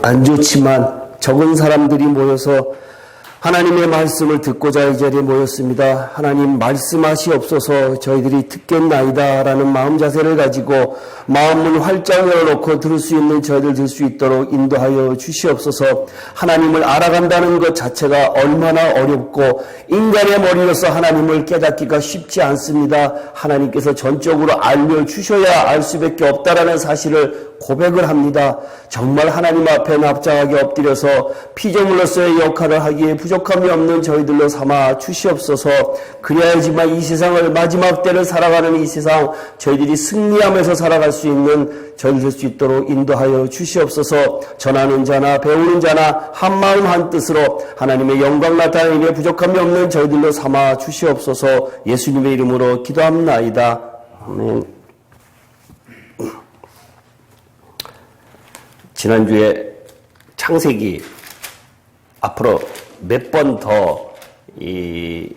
안 좋지만 적은 사람들이 모여서 하나님의 말씀을 듣고자 이 자리에 모였습니다. 하나님 말씀하시옵소서. 저희들이 듣겠나이다 라는 마음 자세를 가지고 마음문 활짝 열어놓고 들을 수 있는 저희들 들 수 있도록 인도하여 주시옵소서. 하나님을 알아간다는 것 자체가 얼마나 어렵고 인간의 머리로서 하나님을 깨닫기가 쉽지 않습니다. 하나님께서 전적으로 알려주셔야 알 수밖에 없다라는 사실을 고백을 합니다. 정말 하나님 앞에 납작하게 엎드려서 피조물로서의 역할을 하기에 부족함이 없는 저희들로 삼아 주시옵소서. 그래야지만 이 세상을 마지막 때를 살아가는 이 세상 저희들이 승리하면서 살아갈 수 있는 저희들 될 수 있도록 인도하여 주시옵소서. 전하는 자나 배우는 자나 한마음 한뜻으로 하나님의 영광 나타내는 일에 부족함이 없는 저희들로 삼아 주시옵소서. 예수님의 이름으로 기도합나이다. 아멘. 지난주에 창세기 앞으로 몇 번 더 이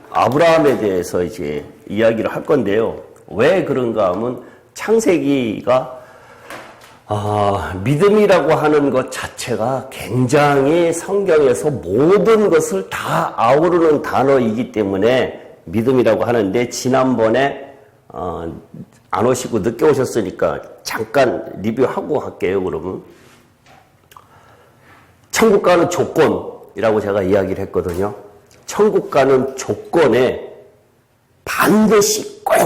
아브라함에 대해서 이제 이야기를 할 건데요. 왜 그런가 하면 창세기가 믿음이라고 하는 것 자체가 굉장히 성경에서 모든 것을 다 아우르는 단어이기 때문에 믿음이라고 하는데, 지난번에 안 오시고 늦게 오셨으니까 잠깐 리뷰하고 할게요. 그러면 천국 가는 조건이라고 제가 이야기를 했거든요. 천국 가는 조건에 반드시 꼭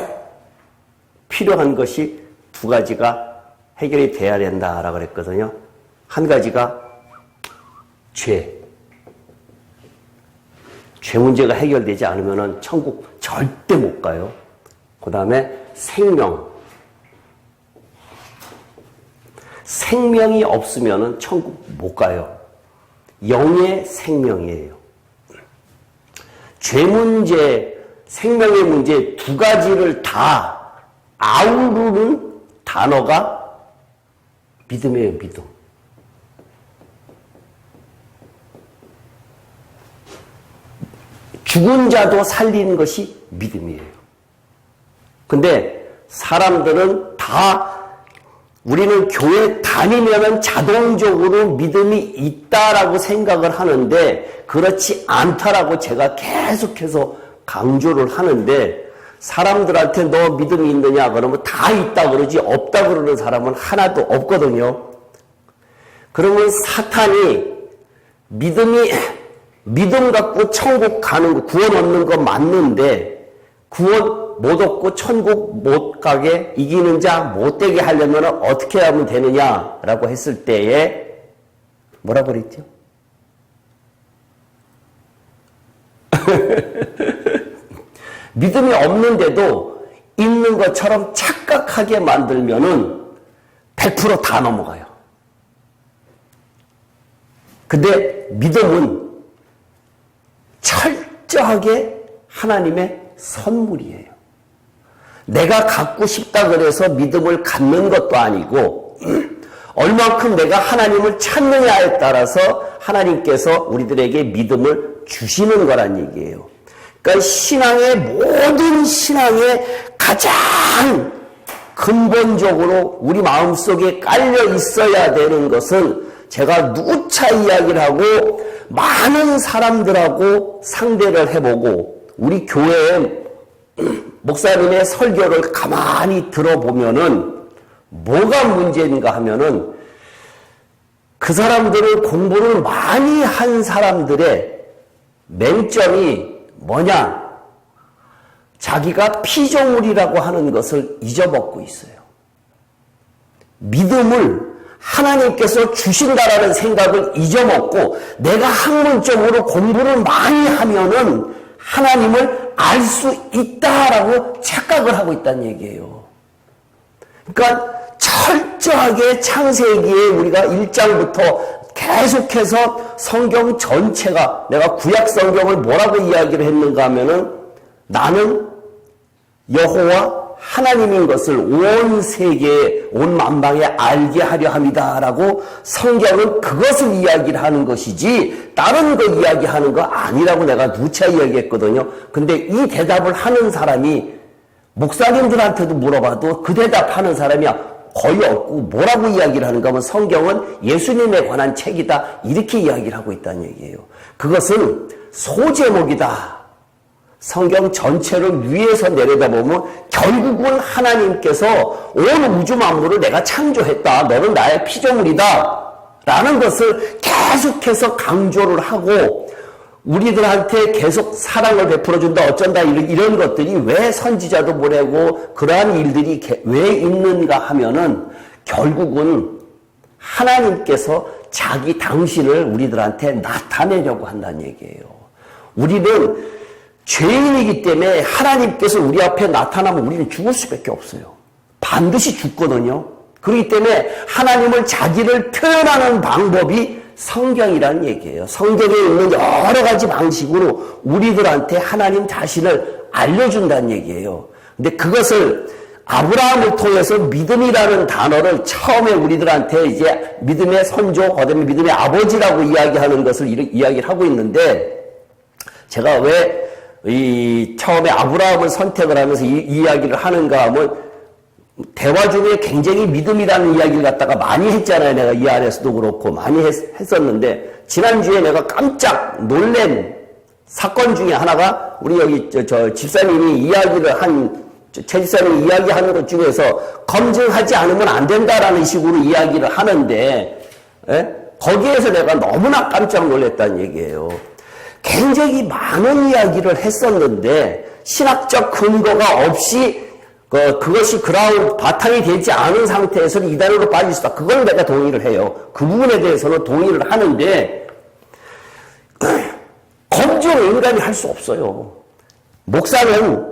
필요한 것이 두 가지가 해결이 돼야 된다라고 그랬거든요. 한 가지가 죄 문제가 해결되지 않으면 천국 절대 못 가요. 그 다음에 생명이 없으면 천국 못 가요. 영의 생명이에요. 죄 문제, 생명의 문제 두 가지를 다 아우르는 단어가 믿음이에요. 믿음. 죽은 자도 살리는 것이 믿음이에요. 근데 사람들은 다 우리는 교회 다니면은 자동적으로 믿음이 있다라고 생각을 하는데 그렇지 않다라고 제가 계속해서 강조를 하는데, 사람들한테 너 믿음이 있느냐 그러면 다 있다 그러지 없다 그러는 사람은 하나도 없거든요. 그러면 사탄이 믿음 갖고 천국 가는 거, 구원 얻는 거 맞는데 구원 못 얻고 천국 못 가게 이기는 자 못 되게 하려면 어떻게 하면 되느냐라고 했을 때에 뭐라고 그랬죠? 믿음이 없는데도 있는 것처럼 착각하게 만들면은 100% 다 넘어가요. 근데 믿음은 철저하게 하나님의 선물이에요. 내가 갖고 싶다 그래서 믿음을 갖는 것도 아니고 얼만큼 내가 하나님을 찾느냐에 따라서 하나님께서 우리들에게 믿음을 주시는 거란 얘기예요. 그러니까 모든 신앙의 가장 근본적으로 우리 마음속에 깔려 있어야 되는 것은, 제가 누차 이야기를 하고 많은 사람들하고 상대를 해보고 우리 교회에 목사님의 설교를 가만히 들어보면은 뭐가 문제인가 하면은 그 사람들은 공부를 많이 한 사람들의 맹점이 뭐냐? 자기가 피조물이라고 하는 것을 잊어먹고 있어요. 믿음을 하나님께서 주신다라는 생각을 잊어먹고 내가 학문적으로 공부를 많이 하면은 하나님을 알 수 있다라고 착각을 하고 있다는 얘기예요. 그러니까 철저하게 창세기에 우리가 1장부터 계속해서 성경 전체가, 내가 구약 성경을 뭐라고 이야기를 했는가 하면은 나는 여호와 하나님인 것을 온 세계에, 온 만방에 알게 하려 합니다라고 성경은 그것을 이야기를 하는 것이지 다른 거 이야기하는 거 아니라고 내가 누차 이야기했거든요. 근데 이 대답을 하는 사람이 목사님들한테도 물어봐도 그 대답하는 사람이 거의 없고 뭐라고 이야기를 하는가 하면 성경은 예수님에 관한 책이다 이렇게 이야기를 하고 있다는 얘기예요. 그것은 소제목이다. 성경 전체를 위에서 내려다보면 결국은 하나님께서 온 우주 만물을 내가 창조했다. 너는 나의 피조물이다. 라는 것을 계속해서 강조를 하고 우리들한테 계속 사랑을 베풀어준다. 어쩐다. 이런 것들이 왜 선지자도 보내고 그러한 일들이 왜 있는가 하면은 결국은 하나님께서 자기 당신을 우리들한테 나타내려고 한다는 얘기예요. 우리는 죄인이기 때문에 하나님께서 우리 앞에 나타나면 우리는 죽을 수밖에 없어요. 반드시 죽거든요. 그렇기 때문에 하나님을 자기를 표현하는 방법이 성경이라는 얘기예요. 성경에 있는 여러 가지 방식으로 우리들한테 하나님 자신을 알려준다는 얘기예요. 근데 그것을 아브라함을 통해서 믿음이라는 단어를 처음에 우리들한테 이제 믿음의 선조, 거듭의 믿음의 아버지라고 이야기하는 것을 이야기를 하고 있는데 제가 왜 처음에 아브라함을 선택을 하면서 이 이야기를 하는가 하면 대화 중에 굉장히 믿음이라는 이야기를 갖다가 많이 했잖아요. 내가 이 안에서도 그렇고 많이 했었는데 지난주에 내가 깜짝 놀란 사건 중에 하나가 우리 여기 저 집사님이 이야기를 최 집사님이 이야기하는 것 중에서 검증하지 않으면 안 된다라는 식으로 이야기를 하는데 거기에서 내가 너무나 깜짝 놀랐다는 얘기예요. 굉장히 많은 이야기를 했었는데 신학적 근거가 없이 그것이 바탕이 되지 않은 상태에서 이단으로 빠질 수 있다. 그걸 내가 동의를 해요. 그 부분에 대해서는 동의를 하는데 검증을 인간이 할 수 없어요. 목사는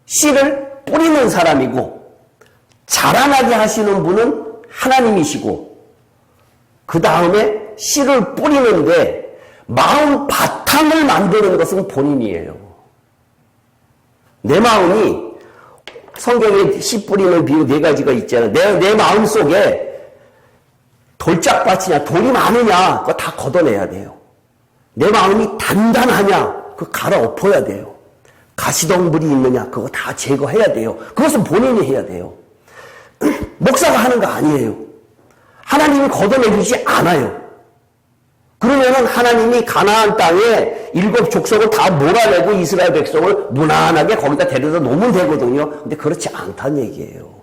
씨를 뿌리는 사람이고 자라나게 하시는 분은 하나님이시고 그 다음에 씨를 뿌리는데 마음 바탕을 만드는 것은 본인이에요. 내 마음이 성경에 씨 뿌리는 비유 4가지가 있잖아요. 내 마음 속에 돌짝밭이냐 돌이 많으냐 그거 다 걷어내야 돼요. 내 마음이 단단하냐 그거 갈아엎어야 돼요. 가시덩불이 있느냐 그거 다 제거해야 돼요. 그것은 본인이 해야 돼요. 목사가 하는 거 아니에요. 하나님이 걷어내주지 않아요. 그러면은 하나님이 가나안 땅에 7 족속을 다 몰아내고 이스라엘 백성을 무난하게 거기다 데려다 놓으면 되거든요. 근데 그렇지 않다는 얘기예요.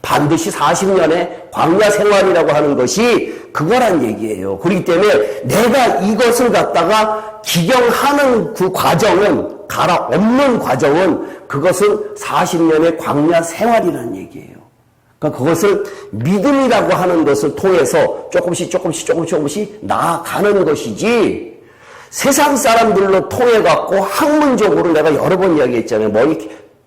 반드시 40년의 광야 생활이라고 하는 것이 그거란 얘기예요. 그렇기 때문에 내가 이것을 갖다가 기경하는 그 과정은 갈아엎는 과정은 그것은 40년의 광야 생활이라는 얘기예요. 그러니까 그것을 믿음이라고 하는 것을 통해서 조금씩 나아가는 것이지 세상 사람들로 통해 갖고 학문적으로 내가 여러 번 이야기했잖아요.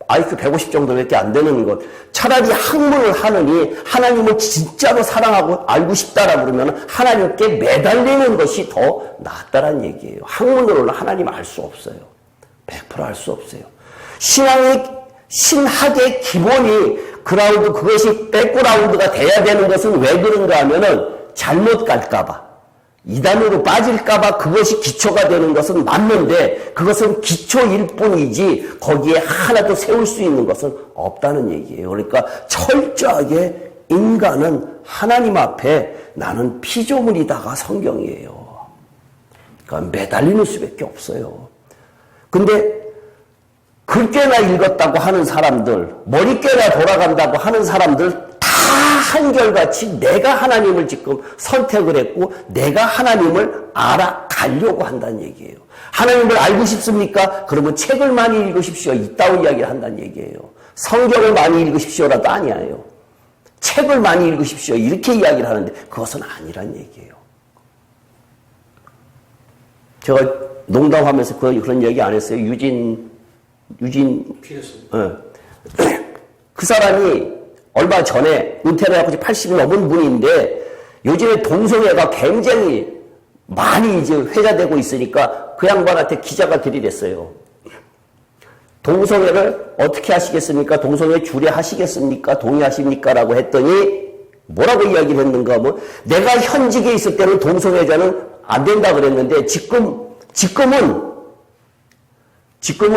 IQ 150 정도밖에 안 되는 것. 차라리 학문을 하느니 하나님을 진짜로 사랑하고 알고 싶다라고 그러면 하나님께 매달리는 것이 더 낫다라는 얘기예요. 학문으로는 하나님 알 수 없어요. 100% 알 수 없어요. 신학의 기본이 그것이 백그라운드가 돼야 되는 것은 왜 그런가 하면은 잘못 갈까봐. 이단으로 빠질까봐 그것이 기초가 되는 것은 맞는데 그것은 기초일 뿐이지 거기에 하나도 세울 수 있는 것은 없다는 얘기예요. 그러니까 철저하게 인간은 하나님 앞에 나는 피조물이다가 성경이에요. 그러니까 매달리는 수밖에 없어요. 근데 글깨나 읽었다고 하는 사람들, 머리깨나 돌아간다고 하는 사람들 다 한결같이 내가 하나님을 지금 선택을 했고 내가 하나님을 알아가려고 한다는 얘기예요. 하나님을 알고 싶습니까? 그러면 책을 많이 읽으십시오. 이따위 이야기를 한다는 얘기예요. 성경을 많이 읽으십시오라도 아니에요. 책을 많이 읽으십시오. 이렇게 이야기를 하는데 그것은 아니란 얘기예요. 제가 농담하면서 그런 얘기 안 했어요. 유진 그 사람이 얼마 전에 은퇴를 하고 80이 넘은 분인데 요즘에 동성애가 굉장히 많이 이제 회자되고 있으니까 그 양반한테 기자가 들이댔어요. 동성애를 어떻게 하시겠습니까? 동성애 주례하시겠습니까? 동의하십니까? 라고 했더니 뭐라고 이야기를 했는가 하면 내가 현직에 있을 때는 동성애자는 안 된다 그랬는데 지금은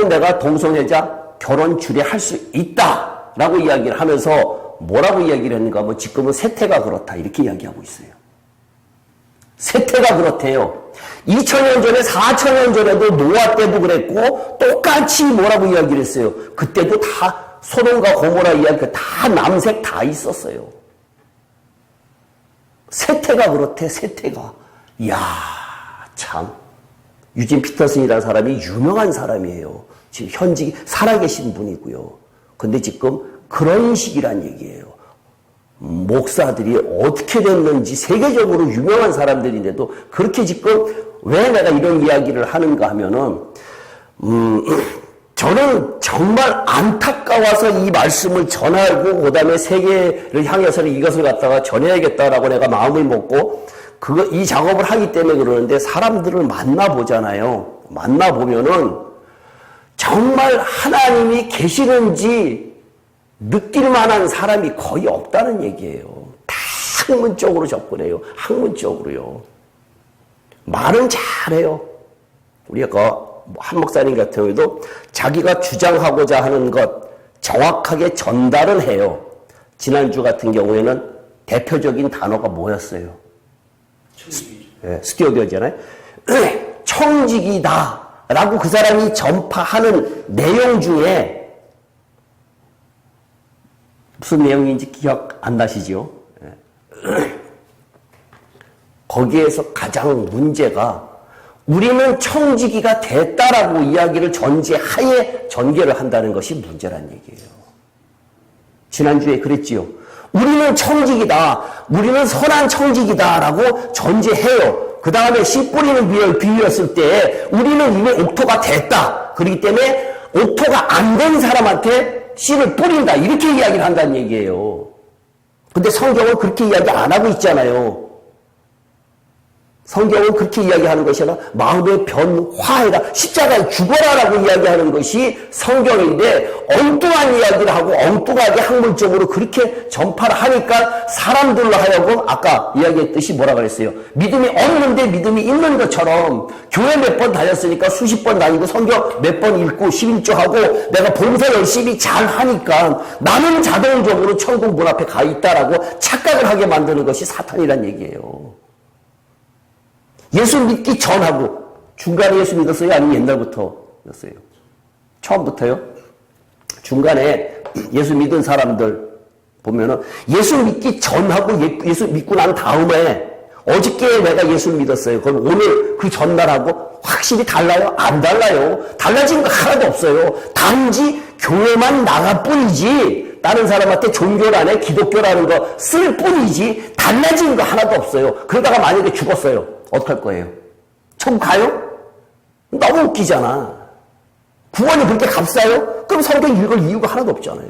내가 동성애자 결혼 주례할 수 있다. 라고 이야기를 하면서 뭐라고 이야기를 했는가 하면 지금은 세태가 그렇다 이렇게 이야기하고 있어요. 세태가 그렇대요. 2000년 전에 4000년 전에도 노아 때도 그랬고 똑같이 뭐라고 이야기를 했어요. 그때도 다 소돔과 고모라 이야기 다 남색 다 있었어요. 세태가 그렇대. 세태가. 이야 참 유진 피터슨이라는 사람이 유명한 사람이에요. 지금 현직 살아계신 분이고요. 근데 지금 그런 식이란 얘기예요. 목사들이 어떻게 됐는지 세계적으로 유명한 사람들인데도 그렇게 지금 왜 내가 이런 이야기를 하는가 하면은 저는 정말 안타까워서 이 말씀을 전하고 그다음에 세계를 향해서는 이것을 갖다가 전해야겠다라고 내가 마음을 먹고 이 작업을 하기 때문에 그러는데 사람들을 만나보잖아요. 만나보면은 정말 하나님이 계시는지 느낄 만한 사람이 거의 없다는 얘기예요. 다 학문적으로 접근해요. 학문적으로요. 말은 잘해요. 우리가 한 목사님 같은 경우에도 자기가 주장하고자 하는 것 정확하게 전달은 해요. 지난주 같은 경우에는 대표적인 단어가 뭐였어요? 스튜어디오잖아요. 청직이다 라고 그 사람이 전파하는 내용 중에 무슨 내용인지 기억 안 나시죠? 거기에서 가장 문제가 우리는 청지기가 됐다라고 이야기를 전제하에 전개를 한다는 것이 문제란 얘기예요. 지난주에 그랬지요. 우리는 청지기다. 우리는 선한 청지기다라고 전제해요. 그 다음에 씨 뿌리는 비유였을 때 우리는 이미 옥토가 됐다. 그렇기 때문에 옥토가 안 된 사람한테 씨를 뿌린다. 이렇게 이야기를 한다는 얘기예요. 근데 성경은 그렇게 이야기 안 하고 있잖아요. 성경은 그렇게 이야기하는 것이 아니라 마음의 변화해라. 십자가에 죽어라라고 이야기하는 것이 성경인데 엉뚱한 이야기를 하고 엉뚱하게 학문적으로 그렇게 전파를 하니까 사람들로 하여금 아까 이야기했듯이 뭐라 그랬어요. 믿음이 없는데 믿음이 있는 것처럼 교회 몇 번 다녔으니까 수십 번 다니고 성경 몇 번 읽고 11조하고 내가 봉사 열심히 잘 하니까 나는 자동적으로 천국 문 앞에 가 있다라고 착각을 하게 만드는 것이 사탄이란 얘기예요. 예수 믿기 전하고 중간에 예수 믿었어요? 아니면 옛날부터 믿었어요? 처음부터요? 중간에 예수 믿은 사람들 보면은 예수 믿기 전하고 예수 믿고 난 다음에 어저께 내가 예수 믿었어요. 그럼 오늘 그 전날하고 확실히 달라요? 안 달라요. 달라진 거 하나도 없어요. 단지 교회만 나갈 뿐이지 다른 사람한테 종교라네 기독교라는 거 쓸 뿐이지 달라진 거 하나도 없어요. 그러다가 만약에 죽었어요. 어떡할 거예요? 천국 가요? 너무 웃기잖아. 구원이 그렇게 값싸요? 그럼 성경 읽을 이유가 하나도 없잖아요.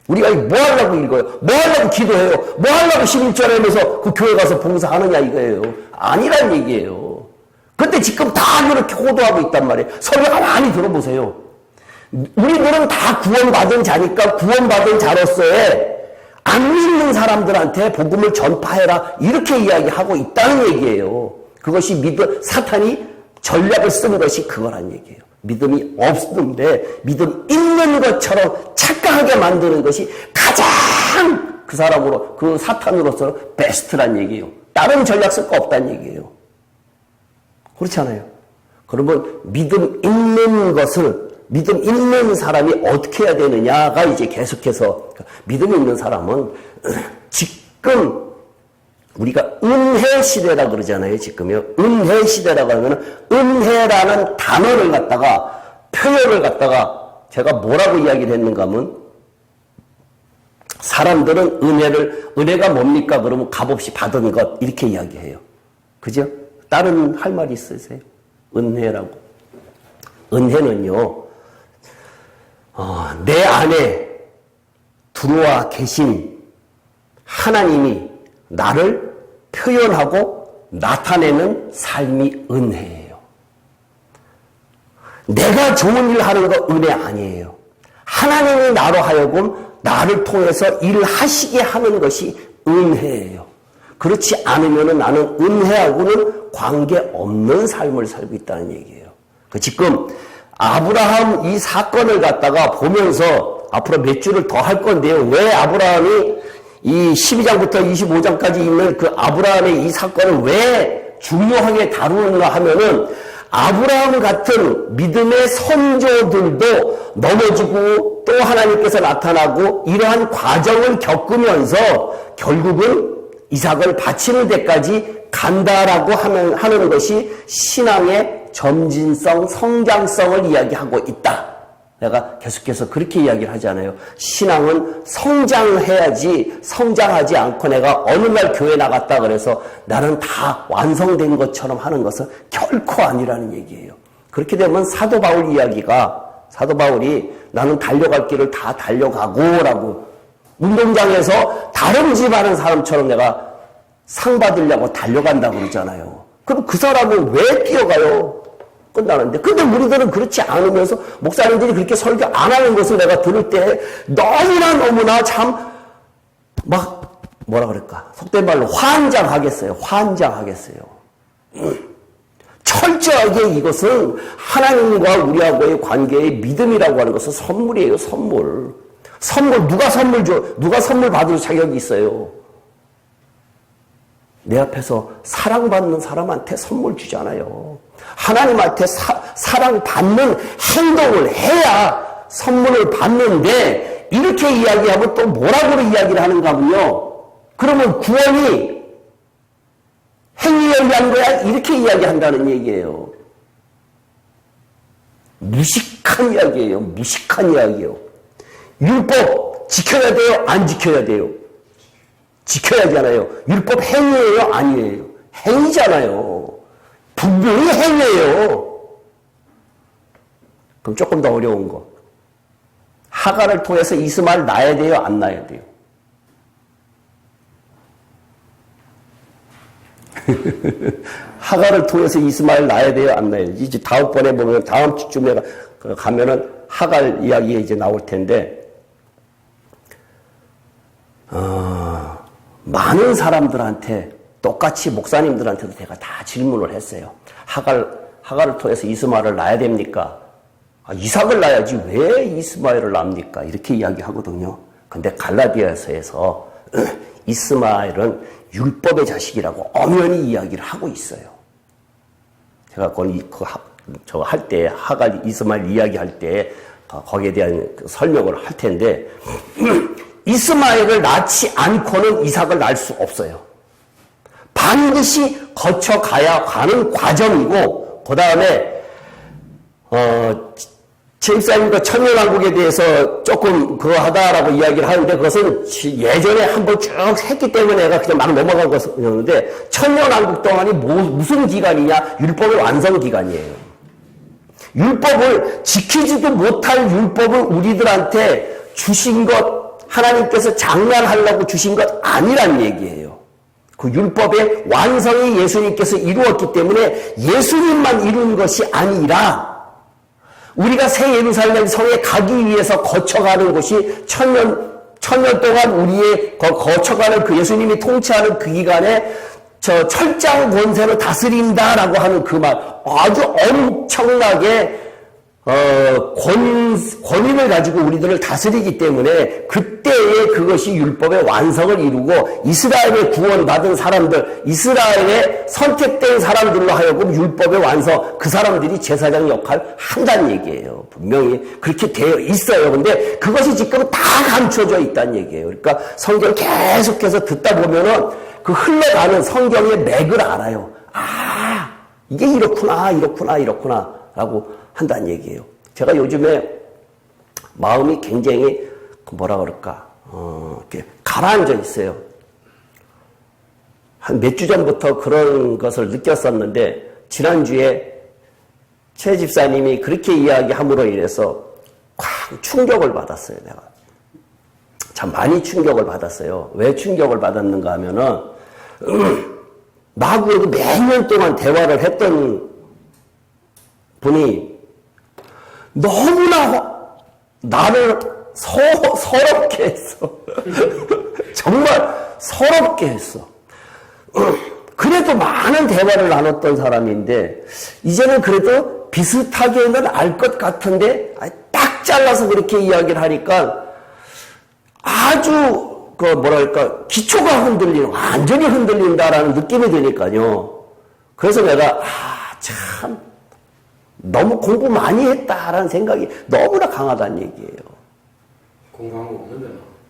우리가 뭐 하려고 읽어요? 뭐 하려고 기도해요? 뭐 하려고 11절 하면서 그 교회 가서 봉사하느냐 이거예요. 아니란 얘기예요. 근데 지금 다 그렇게 호도하고 있단 말이에요. 설명 많이 들어보세요. 우리들은 다 구원받은 자니까 구원받은 자로서의 안 믿는 사람들한테 복음을 전파해라 이렇게 이야기하고 있다는 얘기예요. 그것이 사탄이 전략을 쓴 것이 그거란 얘기예요. 믿음이 없는데 믿음 있는 것처럼 착각하게 만드는 것이 가장 그 사람으로 그 사탄으로서 베스트란 얘기예요. 다른 전략 쓸 거 없다는 얘기예요. 그렇잖아요. 그러면 믿음 있는 사람이 어떻게 해야 되느냐가 이제 계속해서 믿음 있는 사람은 지금 우리가 은혜 시대라 그러잖아요. 지금요. 은혜 시대라고 하면 은혜라는 단어를 갖다가 표현을 갖다가 제가 뭐라고 이야기를 했는가 하면 사람들은 은혜가 뭡니까? 그러면 값없이 받은 것 이렇게 이야기해요. 그죠? 다른 할 말이 있으세요? 은혜라고. 은혜는요. 내 안에 들어와 계신 하나님이 나를 표현하고 나타내는 삶이 은혜예요. 내가 좋은 일 하는 거 은혜 아니에요. 하나님이 나로 하여금 나를 통해서 일을 하시게 하는 것이 은혜예요. 그렇지 않으면 나는 은혜하고는 관계없는 삶을 살고 있다는 얘기예요. 지금 아브라함 이 사건을 갖다가 보면서 앞으로 몇 주를 더 할 건데요. 왜 아브라함이 이 12장부터 25장까지 있는 그 아브라함의 이 사건을 왜 중요하게 다루는가 하면은 아브라함 같은 믿음의 선조들도 넘어지고 또 하나님께서 나타나고 이러한 과정을 겪으면서 결국은 이삭을 바치는 데까지 간다라고 하는 것이 신앙의 점진성, 성장성을 이야기하고 있다. 내가 계속해서 그렇게 이야기를 하잖아요. 신앙은 성장해야지 성장하지 않고 내가 어느 날 교회 나갔다 그래서 나는 다 완성된 것처럼 하는 것은 결코 아니라는 얘기예요. 그렇게 되면 사도 바울 이야기가 사도 바울이 나는 달려갈 길을 다 달려가고 라고 운동장에서 다름질하는 사람처럼 내가 상 받으려고 달려간다고 그러잖아요. 그럼 그 사람은 왜 뛰어가요? 끝나는데. 근데 우리들은 그렇지 않으면서 목사님들이 그렇게 설교 안 하는 것을 내가 들을 때 너무나 참 막 뭐라 그럴까 속된 말로 환장하겠어요. 철저하게 이것은 하나님과 우리하고의 관계의 믿음이라고 하는 것은 선물이에요. 선물 누가 선물 줘? 누가 선물 받을 자격이 있어요? 내 앞에서 사랑받는 사람한테 선물 주잖아요. 하나님한테 사랑받는 행동을 해야 선물을 받는데 이렇게 이야기하면 또 뭐라고 이야기를 하는가 하면요. 그러면 구원이 행위에 의한 거야? 이렇게 이야기한다는 얘기예요. 무식한 이야기예요. 율법 지켜야 돼요? 안 지켜야 돼요? 지켜야 하잖아요. 율법 행위예요? 아니에요? 행위잖아요. 분명히 행위예요. 그럼 조금 더 어려운 거. 하갈을 통해서 이스마엘 낳아야 돼요? 안 낳아야 돼요? 하갈을 통해서 이스마엘 낳아야 돼요? 안 낳아야 돼요? 이제 다음번에 보면 다음 주쯤에 가면은 하갈 이야기가 이제 나올 텐데 많은 사람들한테 똑같이 목사님들한테도 제가 다 질문을 했어요. 하갈을 통해서 이스마엘을 낳아야 됩니까? 이삭을 낳아야지 왜 이스마엘을 낳습니까? 이렇게 이야기하거든요. 근데 갈라디아서에서 이스마엘은 율법의 자식이라고 엄연히 이야기를 하고 있어요. 제가 저거 할 때 하갈 이스마엘 이야기할 때 거기에 대한 설명을 할 텐데 이스마엘을 낳지 않고는 이삭을 낳을 수 없어요. 반드시 거쳐가야 가는 과정이고 그 다음에 제입사님과 천년왕국에 대해서 조금 그거 하다라고 이야기를 하는데 그것은 예전에 한번 쭉 했기 때문에 내가 그냥 막 넘어간 것이었는데 천년왕국 동안이 무슨 기간이냐? 율법의 완성 기간이에요. 율법을 지키지도 못할 율법을 우리들한테 주신 것 하나님께서 장난하려고 주신 것 아니란 얘기예요. 그 율법의 완성이 예수님께서 이루었기 때문에 예수님만 이룬 것이 아니라 우리가 새 예루살렘 성에 가기 위해서 거쳐가는 곳이 천년 동안 우리의 거쳐가는 그 예수님이 통치하는 그 기간에 저 철장 권세로 다스린다라고 하는 그 말 아주 엄청나게 권위를 가지고 우리들을 다스리기 때문에 그때에 그것이 율법의 완성을 이루고 이스라엘의 구원받은 사람들, 이스라엘의 선택된 사람들로 하여금 율법의 완성, 그 사람들이 제사장 역할을 한다는 얘기예요. 분명히 그렇게 되어 있어요. 근데 그것이 지금 다 감춰져 있다는 얘기예요. 그러니까 성경 계속해서 듣다 보면은 그 흘러가는 성경의 맥을 알아요. 아, 이게 이렇구나 라고 한다는 얘기예요. 제가 요즘에 마음이 굉장히 뭐라 그럴까 이렇게 가라앉아 있어요. 한 몇 주 전부터 그런 것을 느꼈었는데 지난주에 최 집사님이 그렇게 이야기함으로 인해서 꽉 충격을 받았어요. 내가 참 많이 충격을 받았어요. 왜 충격을 받았는가 하면은 나하고 몇 년 동안 대화를 했던 분이 너무나 나를 서럽게 했어. 정말 서럽게 했어. 그래도 많은 대화를 나눴던 사람인데 이제는 그래도 비슷하게는 알 것 같은데 딱 딱 잘라서 그렇게 이야기를 하니까 아주 기초가 완전히 흔들린다라는 느낌이 드니까요. 그래서 내가 참 너무 공부 많이 했다라는 생각이 너무나 강하다는 얘기예요. 공부한 거 없는데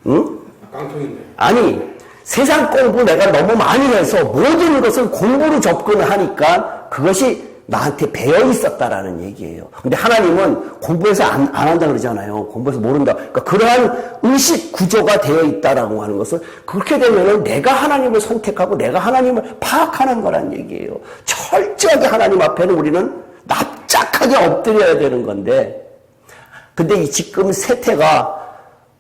응? 깡통인데. 아니, 세상 공부 내가 너무 많이 해서 모든 것을 공부로 접근을 하니까 그것이 나한테 배어 있었다라는 얘기예요. 근데 하나님은 공부해서 안 한다 그러잖아요. 공부해서 모른다. 그러니까 그러한 의식 구조가 되어 있다라고 하는 것은 그렇게 되면은 내가 하나님을 선택하고 내가 하나님을 파악하는 거란 얘기예요. 철저하게 하나님 앞에는 우리는 납작하게 엎드려야 되는 건데, 근데 지금 세태가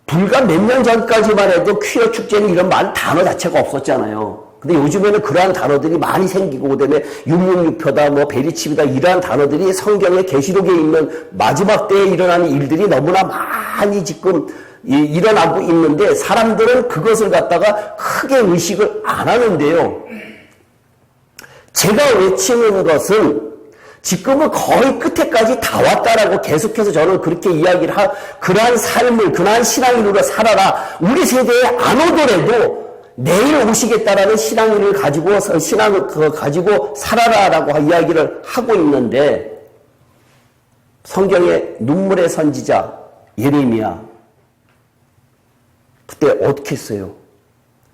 불과 몇 년 전까지만 해도 퀴어 축제는 이런 단어 자체가 없었잖아요. 근데 요즘에는 그러한 단어들이 많이 생기고, 그다음에 666표다, 베리칩이다, 이러한 단어들이 성경의 계시록에 있는 마지막 때에 일어나는 일들이 너무나 많이 지금 일어나고 있는데, 사람들은 그것을 갖다가 크게 의식을 안 하는데요. 제가 외치는 것은 지금은 거의 끝에까지 다 왔다라고 계속해서 저는 그렇게 이야기를 그러한 삶을, 그러한 신앙인으로 살아라. 우리 세대에 안 오더라도 내일 오시겠다라는 신앙을 가지고 살아라라고 이야기를 하고 있는데, 성경의 눈물의 선지자 예레미야, 그때 어떻게 했어요?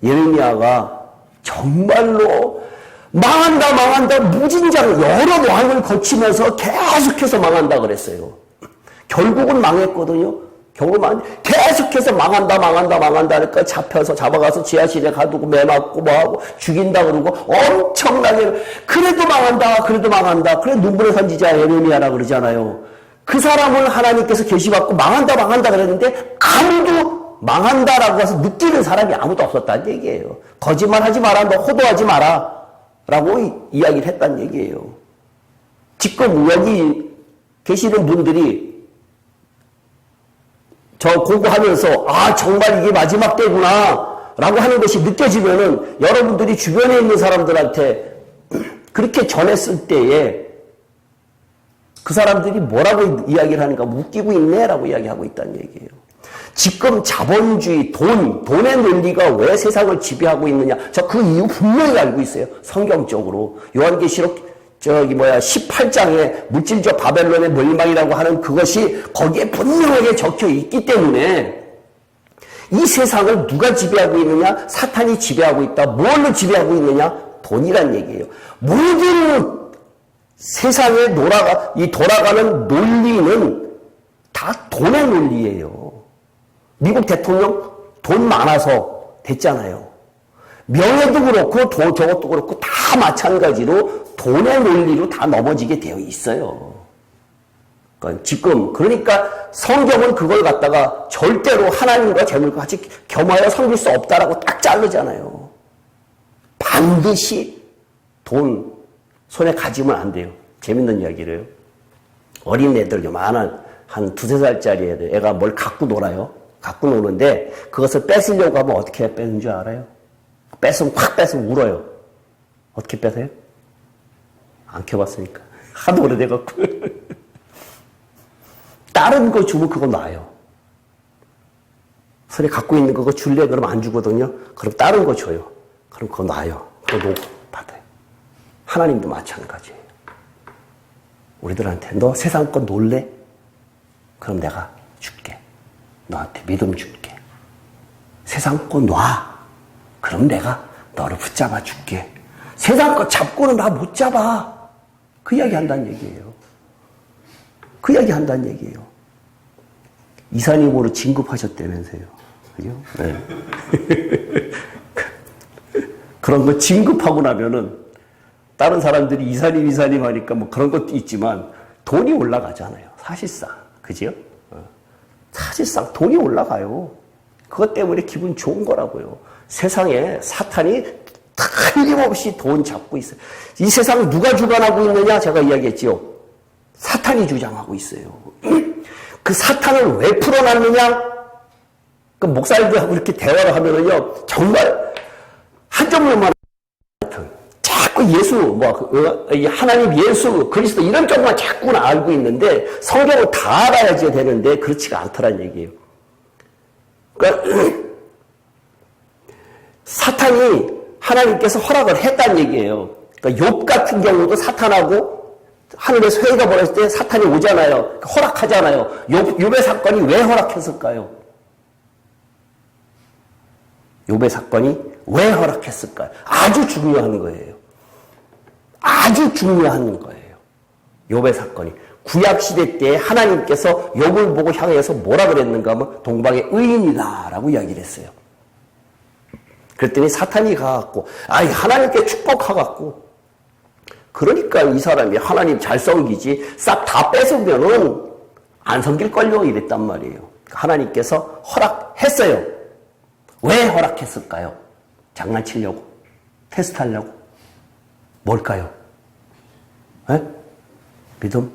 예레미야가 정말로 망한다 무진장 여러 왕을 거치면서 계속해서 망한다 그랬어요. 결국은 망했거든요. 계속해서 망한다 그러니까 잡아가서 지하실에 가두고 매맞고 뭐하고 죽인다 그러고 엄청나게 그래도 망한다. 그래 눈물의 선지자 예레미야라 그러잖아요. 그 사람을 하나님께서 계시받고 망한다 그랬는데 아무도 망한다라고 해서 느끼는 사람이 아무도 없었다는 얘기예요. 거짓말하지 마라, 너 호도하지 마라 라고 이야기를 했다는 얘기예요. 지금 여기 계시는 분들이 저 공부하면서 정말 이게 마지막 때구나 라고 하는 것이 느껴지면은 여러분들이 주변에 있는 사람들한테 그렇게 전했을 때에 그 사람들이 뭐라고 이야기를 하는가, 웃기고 있네 라고 이야기하고 있다는 얘기예요. 지금 자본주의, 돈의 논리가 왜 세상을 지배하고 있느냐. 저 그 이유 분명히 알고 있어요. 성경적으로. 요한계시록 18장에 물질적 바벨론의 멸망이라고 하는 그것이 거기에 분명하게 적혀 있기 때문에 이 세상을 누가 지배하고 있느냐? 사탄이 지배하고 있다. 뭘로 지배하고 있느냐? 돈이란 얘기예요. 모든 세상에 돌아가는 논리는 다 돈의 논리예요. 미국 대통령 돈 많아서 됐잖아요. 명예도 그렇고 저것도 그렇고 다 마찬가지로 돈의 논리로 다 넘어지게 되어 있어요. 그러니까 성경은 그걸 갖다가 절대로 하나님과 재물과 같이 겸하여 섬길 수 없다라고 딱 자르잖아요. 반드시 돈 손에 가지면 안 돼요. 재밌는 이야기를. 어린 애들 요만한 한 2-3살짜리 애가 뭘 갖고 놀아요. 갖고 노는데 그것을 뺏으려고 하면 어떻게 뺏는 줄 알아요? 확 뺏으면 울어요. 어떻게 뺏어요? 안 켜봤으니까. 하도 오래돼갖고. 다른 거 주면 그거 놔요. 손에 갖고 있는 그거 줄래? 그럼 안 주거든요. 그럼 다른 거 줘요. 그럼 그거 놔요. 그거 놓고 받아요. 하나님도 마찬가지예요. 우리들한테 너 세상 거 놀래? 그럼 내가 줄게. 너한테 믿음 줄게. 세상 거 놔. 그럼 내가 너를 붙잡아 줄게. 세상 거 잡고는 나 못 잡아. 그 이야기 한다는 얘기예요. 이사님으로 진급하셨다면서요. 그죠? 네. 그런 거 진급하고 나면은 다른 사람들이 이사님 하니까 뭐 그런 것도 있지만 돈이 올라가잖아요. 사실상. 그죠? 사실상 돈이 올라가요. 그것 때문에 기분 좋은 거라고요. 세상에 사탄이 틀림없이 돈 잡고 있어요. 이 세상 누가 주관하고 있느냐? 제가 이야기했죠. 사탄이 주장하고 있어요. 그 사탄을 왜 풀어놨느냐? 그 목사님들하고 이렇게 대화를 하면은요, 정말 한 점로만 자꾸 자꾸 예수, 하나님 예수, 그리스도 이런 쪽만 자꾸 알고 있는데 성경을 다 알아야지 되는데 그렇지가 않더란 얘기예요. 그러니까 사탄이 하나님께서 허락을 했다는 얘기예요. 그러니까 욥 같은 경우도 사탄하고 하늘에서 회의가 벌어질 때 사탄이 오잖아요. 허락하잖아요. 욥의 사건이 왜 허락했을까요? 욥의 사건이 왜 허락했을까요? 아주 중요한 거예요. 아주 중요한 거예요. 욥의 사건이. 구약시대 때 하나님께서 욥을 보고 향해서 뭐라 그랬는가 하면 동방의 의인이다 라고 이야기를 했어요. 그랬더니 사탄이 가갖고 하나님께 축복하갖고 그러니까 이 사람이 하나님 잘 섬기지 싹 다 뺏으면은 안 섬길걸요 이랬단 말이에요. 하나님께서 허락했어요. 왜 허락했을까요? 장난치려고? 테스트하려고? 뭘까요? 에? 믿음?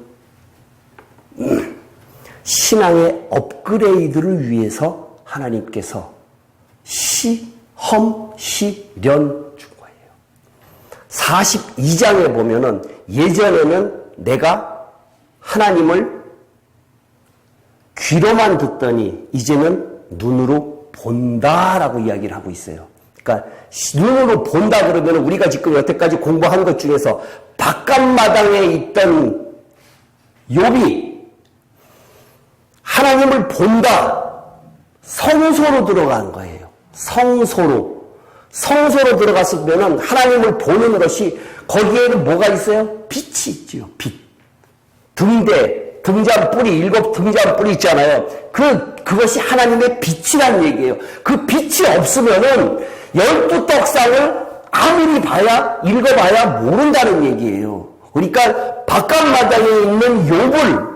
신앙의 업그레이드를 위해서 하나님께서 시험, 시련 준 거예요. 42장에 보면은 예전에는 내가 하나님을 귀로만 듣더니 이제는 눈으로 본다라고 이야기를 하고 있어요. 그러니까 눈으로 본다 그러면 우리가 지금 여태까지 공부한 것 중에서 바깥마당에 있던 욥이 하나님을 본다. 성소로 들어간 거예요. 성소로 들어갔으면 하나님을 보는 것이 거기에는 뭐가 있어요? 빛이 있죠. 빛. 등잔불이 7등잔불이 있잖아요. 그것이 하나님의 빛이란 얘기예요. 그 빛이 없으면은 12떡상을 아무리 읽어봐야 모른다는 얘기예요. 그러니까 바깥마당에 있는 욥을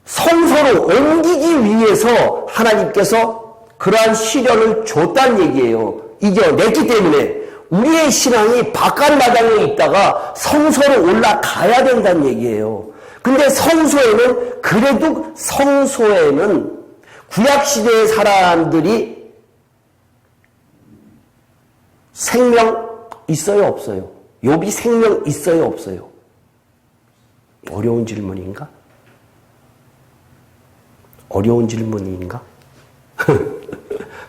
성소로 옮기기 위해서 하나님께서 그러한 시련을 줬다는 얘기예요. 이겨냈기 때문에 우리의 신앙이 바깥마당에 있다가 성소로 올라가야 된다는 얘기예요. 근데 그래도 성소에는 구약시대의 사람들이 생명 있어요, 없어요? 욥이 생명 있어요, 없어요? 어려운 질문인가?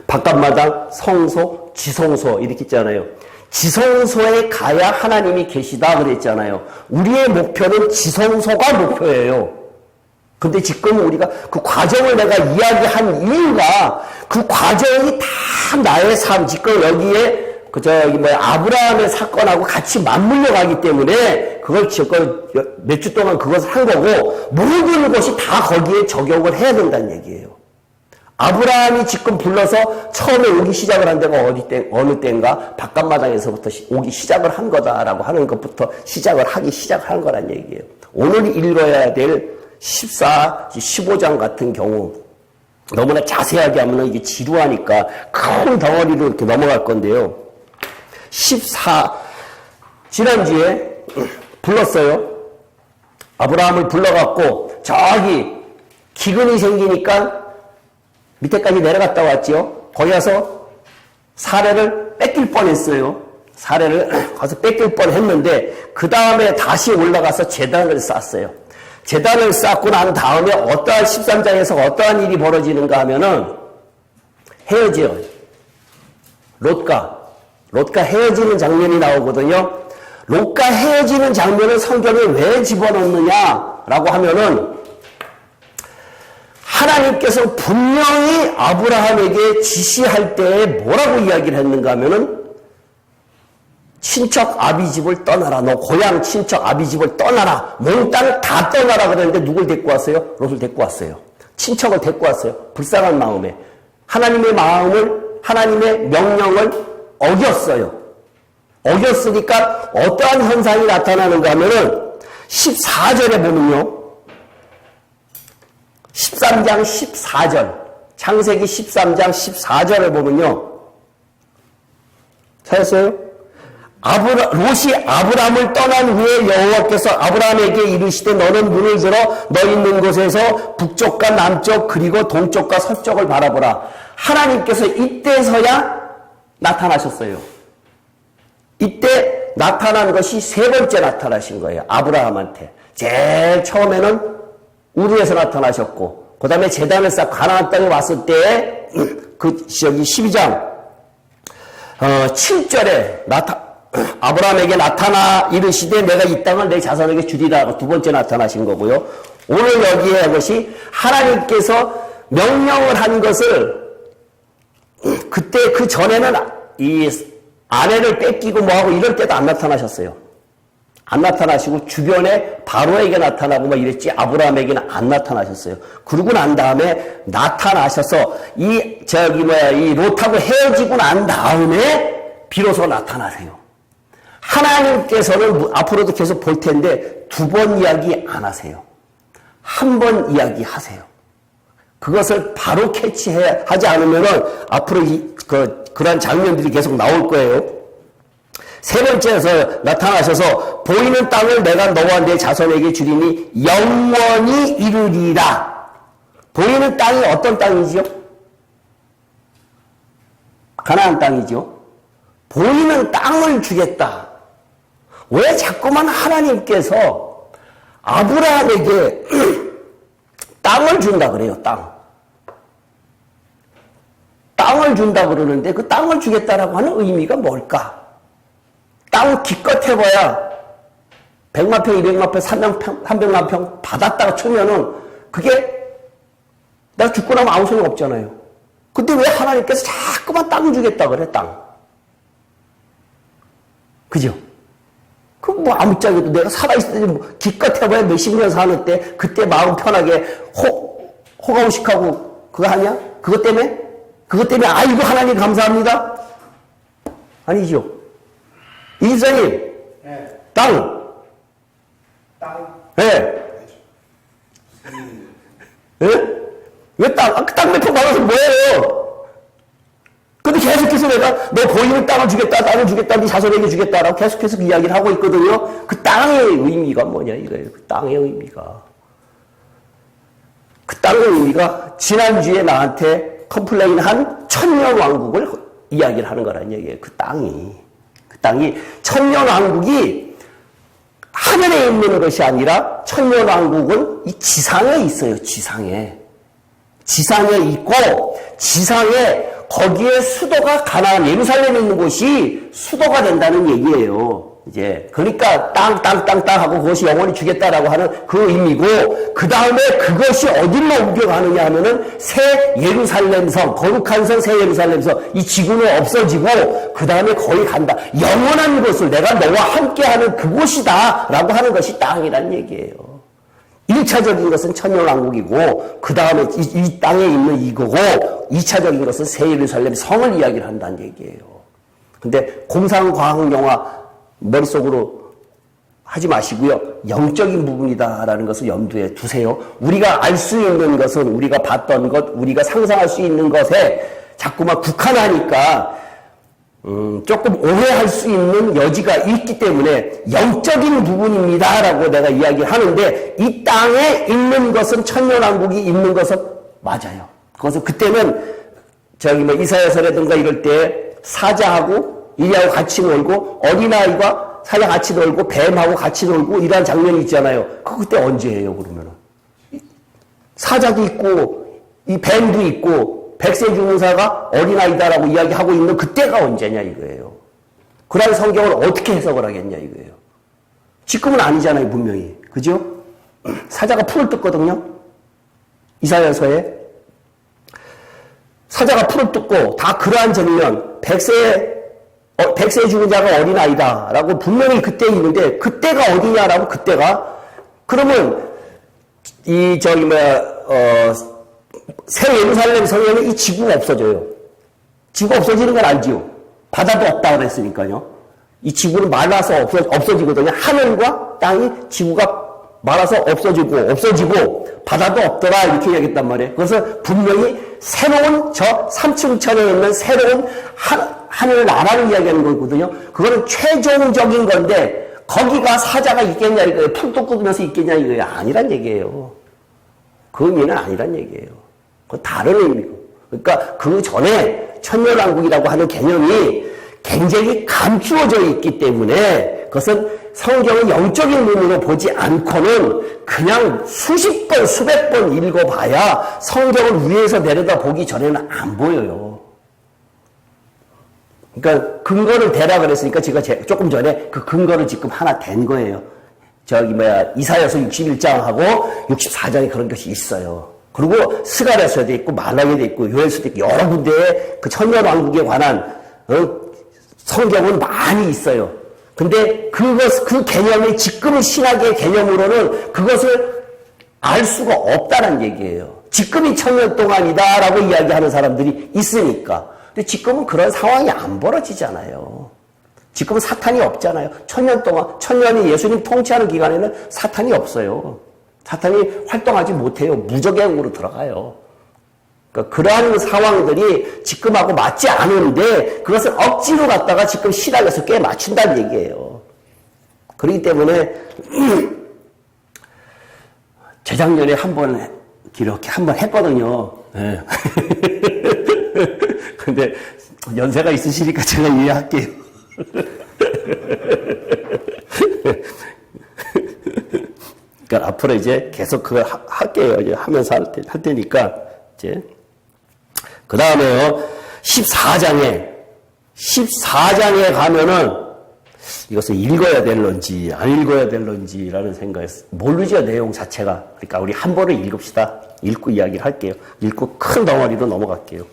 바깥마당, 성소, 지성소 이렇게 있잖아요. 지성소에 가야 하나님이 계시다 그랬잖아요. 우리의 목표는 지성소가 목표예요. 근데 지금 우리가 그 과정을 내가 이야기한 이유가 그 과정이 다 나의 삶, 지금 여기에 아브라함의 사건하고 같이 맞물려 가기 때문에 그걸 몇 주 동안 그것을 한 거고 모든 것이 다 거기에 적용을 해야 된다는 얘기예요. 아브라함이 지금 불러서 처음에 오기 시작을 한 데가 어느 때인가 바깥마당에서부터 오기 시작을 한 거다라고 하는 것부터 하기 시작한 거란 얘기예요. 오늘 읽어야 될 14, 15장 같은 경우 너무나 자세하게 하면 이게 지루하니까 큰 덩어리로 이렇게 넘어갈 건데요. 지난주에 불렀어요. 아브라함을 불러갖고 저기 기근이 생기니까 밑에까지 내려갔다 왔지요. 거기 가서 사례를 뺏길 뻔했어요. 사례를 가서 뺏길 뻔했는데 그 다음에 다시 올라가서 제단을 쌓았어요. 제단을 쌓고 난 다음에 13장에서 어떠한 일이 벌어지는가 하면은 헤어져요. 롯과 헤어지는 장면이 나오거든요. 롯과 헤어지는 장면을 성경에 왜 집어넣느냐라고 하면은 하나님께서 분명히 아브라함에게 지시할 때에 뭐라고 이야기를 했는가 하면은 친척 아비집을 떠나라. 너 고향 친척 아비집을 떠나라. 몽땅 다 떠나라 그랬는데 누굴 데리고 왔어요? 롯을 데리고 왔어요. 친척을 데리고 왔어요. 불쌍한 마음에. 하나님의 명령을 어겼어요. 어겼으니까 어떠한 현상이 나타나는가 하면은 14절에 보면요. 13장 14절, 창세기 13장 14절에 보면요. 찾았어요? 롯이 아브라함을 떠난 후에 여호와께서 아브라함에게 이르시되 너는 눈을 들어 너 있는 곳에서 북쪽과 남쪽 그리고 동쪽과 서쪽을 바라보라. 하나님께서 이때서야 나타나셨어요. 이때 나타난 것이 세 번째 나타나신 거예요. 아브라함한테. 제일 처음에는 우르에서 나타나셨고, 그 다음에 제단을 쌓고 가나안 땅에 왔을 때, 여기 12장, 7절에 아브라함에게 나타나 이르시되 내가 이 땅을 내 자손에게 주리라. 두 번째 나타나신 거고요. 오늘 여기에 한 것이 하나님께서 명령을 한 것을 그때 그 전에는 이 아내를 뺏기고 뭐하고 이럴 때도 안 나타나셨어요. 안 나타나시고 주변에 바로에게 나타나고 막 이랬지 아브라함에게는 안 나타나셨어요. 그러고 난 다음에 나타나셔서 이 롯하고 헤어지고 난 다음에 비로소 나타나세요. 하나님께서는 앞으로도 계속 볼 텐데 두 번 이야기 안 하세요. 한 번 이야기 하세요. 그것을 바로 캐치하지 않으면은 앞으로 그런 장면들이 계속 나올 거예요. 세 번째에서 나타나셔서 보이는 땅을 내가 너와 내 자손에게 주리니 영원히 이루리라. 보이는 땅이 어떤 땅이지요? 가나안 땅이죠. 보이는 땅을 주겠다. 왜 자꾸만 하나님께서 아브라함에게 땅을 준다 그래요, 땅. 땅을 준다 그러는데 그 땅을 주겠다라고 하는 의미가 뭘까? 땅 기껏 해봐야 100만 평, 200만 평, 300만 평 받았다가 치면은 그게 내가 죽고 나면 아무 소용 없잖아요. 근데 왜 하나님께서 자꾸만 땅 주겠다 그래, 땅. 그죠? 그 뭐 아무짝에도 내가 살아있을 때 뭐 기껏 해봐야 몇십 년 사는 때 그때 마음 편하게 호가호식하고 그거 하냐? 그것 때문에 아이고 하나님 감사합니다. 아니죠. 이사님 네. 땅. 네. 네? 왜 땅 몇 평 받아서 뭐예요? 근데 계속해서 내가 너 보이는 땅을 주겠다, 땅을 주겠다, 네 자손에게 주겠다라고 계속해서 그 이야기를 하고 있거든요. 그 땅의 의미가 뭐냐 이거예요. 그 땅의 의미가. 그 땅의 의미가 지난주에 나한테 컴플레인한 천년왕국을 이야기를 하는 거란 얘기예요. 그 땅이 천년왕국이 하늘에 있는 것이 아니라 천년왕국은 이 지상에 있어요. 지상에 있고 지상에 거기에 수도가 가나안 예루살렘에 있는 곳이 수도가 된다는 얘기예요. 이제 그러니까 땅 하고 그것이 영원히 주겠다라고 하는 그 의미고 그 다음에 그것이 어디로 옮겨가느냐 하면은 새 예루살렘성 거룩한 성 새 예루살렘성 이 지구는 없어지고 그 다음에 거기 간다. 영원한 곳을 내가 너와 함께하는 그곳이다 라고 하는 것이 땅이란 얘기예요. 1차적인 것은 천년왕국이고 그 다음에 이 땅에 있는 이거고 2차적인 것은 새 예루살렘 성을 이야기를 한다는 얘기예요. 근데 공상과학영화 머릿속으로 하지 마시고요. 영적인 부분이다라는 것을 염두에 두세요. 우리가 알 수 있는 것은 우리가 봤던 것, 우리가 상상할 수 있는 것에 자꾸만 국한하니까 조금 오해할 수 있는 여지가 있기 때문에 영적인 부분입니다라고 내가 이야기하는데 이 땅에 있는 것은 천년왕국이 있는 것은 맞아요. 그것은 그때는 이사야서라든가 이럴 때 사자하고 이리하고 같이 놀고 어린아이가 사자 같이 놀고 뱀하고 같이 놀고 이러한 장면이 있잖아요. 그때 언제예요 그러면은? 사자도 있고 이 뱀도 있고 백세 주문사가 어린아이다라고 이야기하고 있는 그때가 언제냐 이거예요. 그런 성경을 어떻게 해석을 하겠냐 이거예요. 지금은 아니잖아요 분명히. 그죠? 사자가 풀을 뜯거든요. 이사야서에 사자가 풀을 뜯고 다 그러한 장면 백세 죽은 자가 어린아이다라고 분명히 그때 있는데 그때가 어디냐라고 그때가 그러면 새 예루살렘 성에는 이 지구가 없어져요. 지구가 없어지는 건 알지요. 바다도 없다 그랬으니까요. 이 지구는 말라서 없어지거든요. 하늘과 땅이 지구가 말아서 없어지고 바다도 없더라 이렇게 이야기했단 말이에요. 그래서 분명히 새로운 저 삼층천에 있는 새로운 하늘 나라를 이야기하는 거거든요. 그거는 최종적인 건데 거기가 사자가 있겠냐 이거예요. 풀도 뜯으면서 있겠냐 이거예요. 아니란 얘기예요. 그 의미는 아니란 얘기예요. 그건 다른 의미고. 그러니까 그 전에 천년왕국이라고 하는 개념이 굉장히 감추어져 있기 때문에 그것은 성경을 영적인 눈으로 보지 않고는 그냥 수십 번, 수백 번 읽어봐야 성경을 위에서 내려다 보기 전에는 안 보여요. 그러니까 근거를 대라 그랬으니까 제가 조금 전에 그 근거를 지금 하나 댄 거예요. 이사야서 61장하고 64장에 그런 것이 있어요. 그리고 스가랴서도 있고 말라기도 있고 요엘서도 있고 여러 군데에 그 천년왕국에 관한 성경은 많이 있어요. 근데 그 개념이 지금 신학의 개념으로는 그것을 알 수가 없다는 얘기예요. 지금이 천년 동안이다라고 이야기하는 사람들이 있으니까. 근데 지금은 그런 상황이 안 벌어지잖아요. 지금은 사탄이 없잖아요. 천년 동안, 천년이 예수님 통치하는 기간에는 사탄이 없어요. 사탄이 활동하지 못해요. 무적행으로 들어가요. 그러니까 그러한 상황들이 지금하고 맞지 않은데 그것을 억지로 갖다가 지금 신학에서 꽤 맞춘다는 얘기예요. 그렇기 때문에 재작년에 이렇게 한 번 했거든요. 네. 근데 연세가 있으시니까 제가 이해할게요. 그러니까 앞으로 이제 계속 그걸 할게요. 이제 하면서 할 테니까 이제 그 다음에요 14장에 가면은 이것을 읽어야 될런지 안 읽어야 될런지라는 생각했어요. 모르죠 내용 자체가. 그러니까 우리 한 번을 읽읍시다. 읽고 이야기를 할게요. 읽고 큰 덩어리로 넘어갈게요.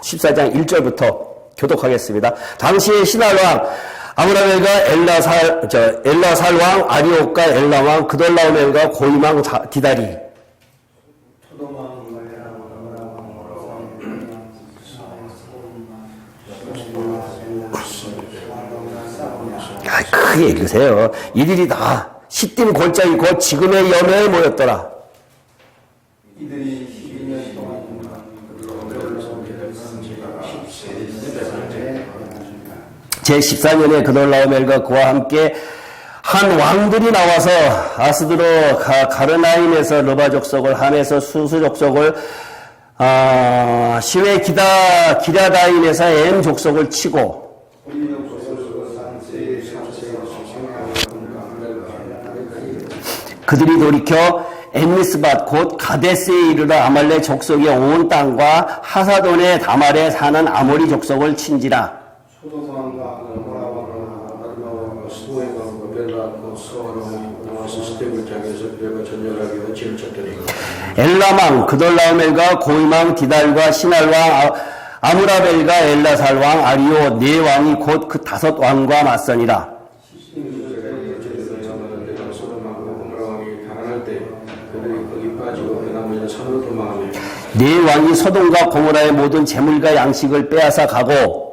14장 1절부터 교독하겠습니다. 당시의 신할왕 아므라멜과 엘라살왕 아리옥과 엘라왕 그돌라오멜과 고임왕 디다리 크게 읽으세요. 이들이 다 시딤 골짜기 곧 지금의 여매에 모였더라. 이들이 12년 동안 제14년에 그돌라오멜과 그와 함께 한 왕들이 나와서 아스드로 가르나임에서 르바 족속을 함에서 수수 족속을 시외 기랴다임에서 엠 족속을 치고 그들이 돌이켜 엠미스밭 곧 가데스에 이르러 아말렉 족속의 온 땅과 하사돈의 다말에 사는 아모리 족속을 친지라. 엘라망 그돌라오멜과 고임왕 디달과 신할왕 아므라벨과 엘라살왕 아리오 네 왕이 곧 그 5 왕과 맞서니라. 네 왕이 소돔과 고모라의 모든 재물과 양식을 빼앗아 가고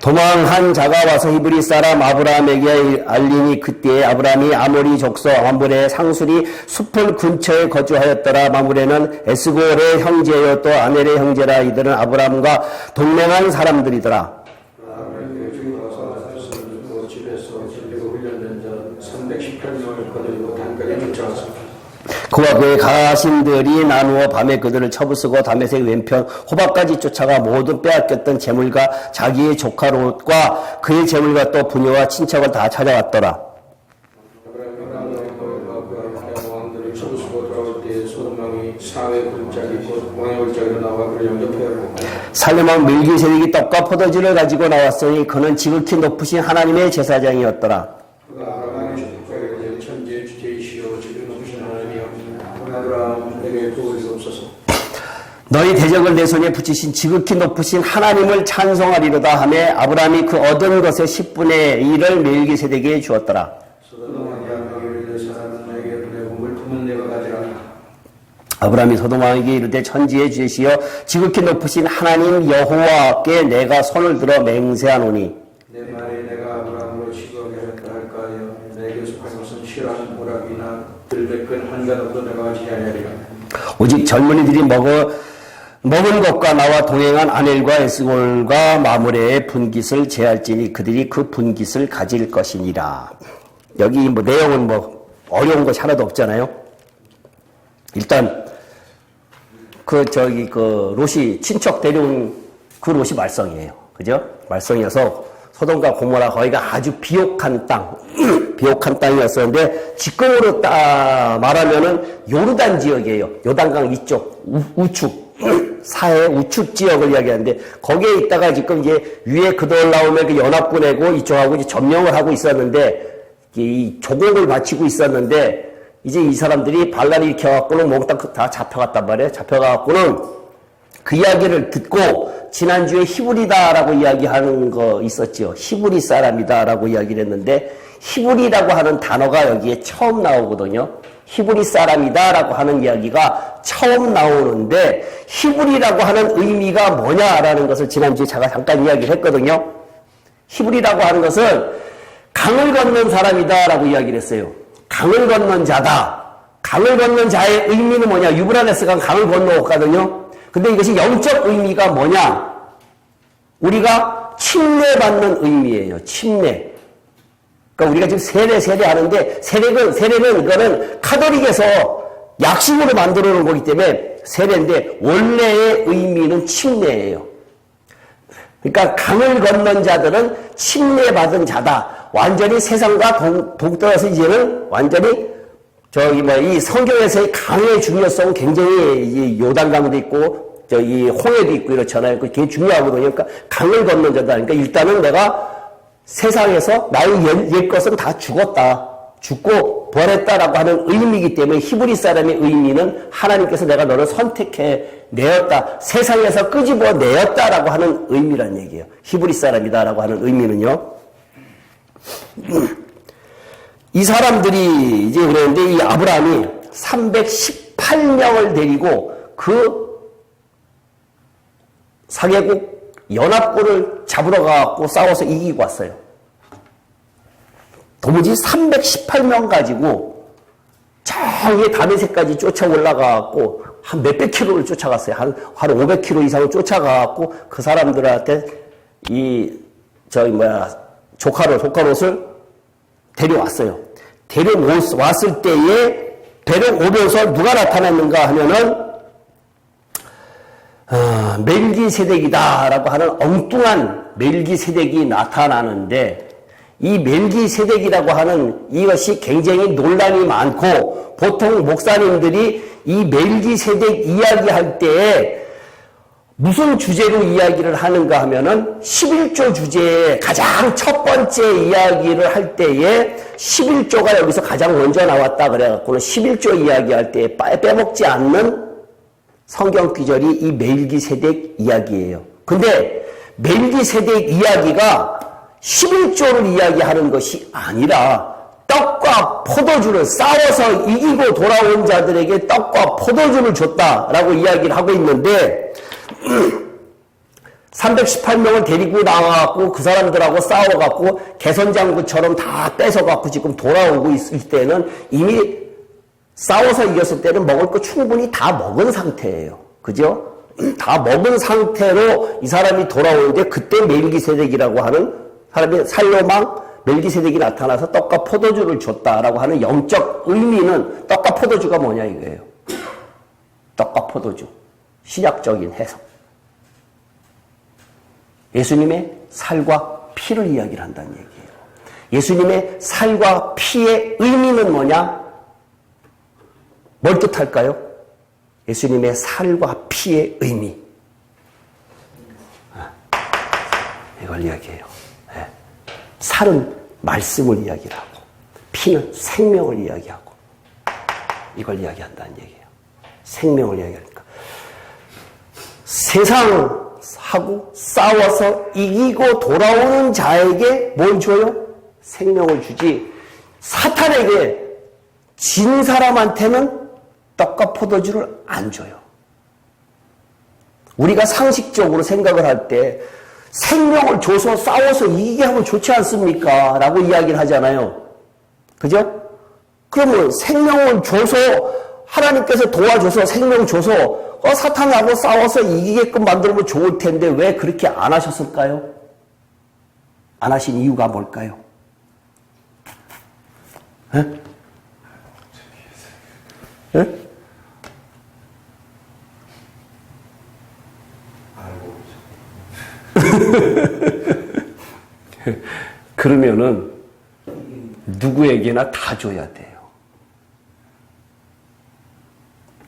도망한 자가 와서 히브리 사람 아브라함에게 알리니 그때에 아브라함이 아모리 족속 마므레의 상술이 숲을 근처에 거주하였더라. 마므레는 에스골의 형제요 또 아넬의 형제라. 이들은 아브라함과 동맹한 사람들이더라. 그와 그의 가신들이 나누어 밤에 그들을 쳐부수고 다메섹 왼편 호박까지 쫓아가 모든 빼앗겼던 재물과 자기의 조카 롯과 그의 재물과 또 부녀와 친척을 다 찾아왔더라. 살렘왕 멜기세덱이 떡과 포도주를 가지고 나왔으니 그는 지극히 높으신 하나님의 제사장이었더라. 너희 대적을 내 손에 붙이신 지극히 높으신 하나님을 찬송하리로다 하매 아브라함이 그 얻은 것의 10분의 1을 멜기세덱에게 주었더라. 아브라함이 소돔 왕에게 이르되 천지의 주시여 지극히 높으신 하나님 여호와께 내가 손을 들어 맹세하노니 내 말에 내가 아브라함으로 시거하였다 할까요? 내게 속한 것은 실한 오락이나 들백근 한가닥도 내가 하지 아니하리라. 오직 젊은이들이 먹은 것과 나와 동행한 아넬과 에스골과 마므레의 분깃을 제할지니 그들이 그 분깃을 가질 것이니라. 여기 내용은 어려운 것이 하나도 없잖아요. 일단 롯이 친척 데려온 그 롯이 말썽이에요. 그죠? 말썽이어서 소돔과 고모라 거기가 아주 비옥한 땅, 비옥한 땅이었었는데, 지금으로 말하면은 요르단 지역이에요. 요단강 이쪽, 우측, 사해 우측 지역을 이야기하는데, 거기에 있다가 지금 이제 위에 그도 올라오면 그 연합군이고 이쪽하고 이제 점령을 하고 있었는데, 이 조공을 바치고 있었는데, 이제 이 사람들이 반란을 일으켜갖고는 몽땅 다 잡혀갔단 말이에요. 잡혀가갖고는 그 이야기를 듣고, 지난주에 히브리다라고 이야기하는 거 있었죠. 히브리 사람이다라고 이야기를 했는데, 히브리라고 하는 단어가 여기에 처음 나오거든요. 히브리 사람이다라고 하는 이야기가 처음 나오는데, 히브리라고 하는 의미가 뭐냐라는 것을 지난주에 제가 잠깐 이야기를 했거든요. 히브리라고 하는 것은 강을 건넌 사람이다라고 이야기를 했어요. 강을 건넌 자다. 강을 건넌 자의 의미는 뭐냐? 유브라데스강 강을 건너갔거든요. 근데 이것이 영적 의미가 뭐냐? 우리가 침례받는 의미예요. 침례. 그러니까 우리가 지금 세례 하는데, 세례는 이거는 카톨릭에서 약식으로 만들어 놓은 거기 때문에 세례인데, 원래의 의미는 침례예요. 그러니까 강을 건넌 자들은 침례받은 자다. 완전히 세상과 동떨어서 이제는 완전히 이 성경에서의 강의 중요성은 굉장히 이 요단강도 있고, 이 홍해도 있고 이렇잖아요. 그게 중요하거든요. 그러니까 강을 건넌 자다. 그러니까 일단은 내가 세상에서 나의 옛 것은 다 죽었다. 죽고 부활했다라고 하는 의미이기 때문에 히브리 사람의 의미는 하나님께서 내가 너를 선택해 내었다. 세상에서 끄집어 내었다라고 하는 의미란 얘기예요. 히브리 사람이다라고 하는 의미는요. 이 사람들이 이제 그랬는데 이 아브라함이 318명을 데리고 그 사개국 연합군을 잡으러 가고 싸워서 이기고 왔어요. 도무지 318명 가지고 저기 다메섹까지 쫓아 올라가고 한 몇백 킬로를 쫓아갔어요. 한 500킬로 이상을 쫓아가고 그 사람들한테 조카롯을 데려왔어요. 데려왔을 때에 데려오면서 누가 나타났는가 하면은 멜기세덱이다라고 하는 엉뚱한 멜기세덱이 나타나는데, 이 멜기세덱이라고 하는 이것이 굉장히 논란이 많고, 보통 목사님들이 이 멜기세덱 이야기할 때에 무슨 주제로 이야기를 하는가 하면은 11조 주제에 가장 첫 번째 이야기를 할 때에 11조가 여기서 가장 먼저 나왔다 그래갖고는 11조 이야기할 때에 빼먹지 않는 성경 구절이 이 멜기세덱 이야기예요. 근데 멜기세덱 이야기가 11조를 이야기하는 것이 아니라 떡과 포도주를 싸워서 이기고 돌아온 자들에게 떡과 포도주를 줬다라고 이야기를 하고 있는데 318명을 데리고 나와갖고 그 사람들하고 싸워갖고 개선장구처럼 다 뺏어갖고 지금 돌아오고 있을 때는 이미 싸워서 이겼을 때는 먹을 거 충분히 다 먹은 상태예요. 그죠? 다 먹은 상태로 이 사람이 돌아오는데 그때 멜기세덱이라고 하는 사람이 살로망 멜기세덱이 나타나서 떡과 포도주를 줬다라고 하는 영적 의미는 떡과 포도주가 뭐냐 이거예요. 떡과 포도주. 신약적인 해석. 예수님의 살과 피를 이야기를 한다는 얘기예요. 예수님의 살과 피의 의미는 뭐냐? 뭘 뜻할까요? 예수님의 살과 피의 의미. 이걸 이야기해요. 살은 말씀을 이야기를 하고, 피는 생명을 이야기하고, 이걸 이야기한다는 얘기예요. 생명을 이야기하니까. 세상하고 싸워서 이기고 돌아오는 자에게 뭘 줘요? 생명을 주지. 사탄에게 진 사람한테는 떡과 포도주를 안 줘요. 우리가 상식적으로 생각을 할 때 생명을 줘서 싸워서 이기게 하면 좋지 않습니까? 라고 이야기를 하잖아요. 그죠? 그러면 생명을 줘서 하나님께서 도와줘서 생명 줘서 사탄하고 싸워서 이기게끔 만들면 좋을 텐데 왜 그렇게 안 하셨을까요? 안 하신 이유가 뭘까요? 에? 에? 그러면은 누구에게나 다 줘야 돼요.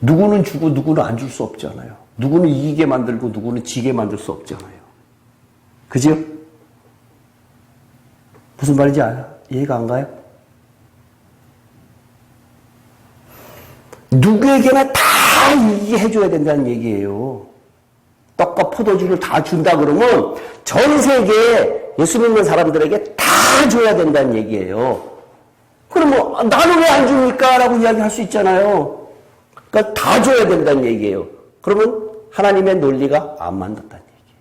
누구는 주고 누구는 안 줄 수 없잖아요. 누구는 이기게 만들고 누구는 지게 만들 수 없잖아요. 그죠? 무슨 말인지 이해가 안 가요? 누구에게나 다 이기게 해줘야 된다는 얘기예요. 떡과 포도주를 다 준다 그러면 전 세계에 예수 믿는 사람들에게 다 줘야 된다는 얘기예요. 그러면 나는 왜 안 줍니까? 라고 이야기할 수 있잖아요. 그러니까 다 줘야 된다는 얘기예요. 그러면 하나님의 논리가 안 맞는다는 얘기예요.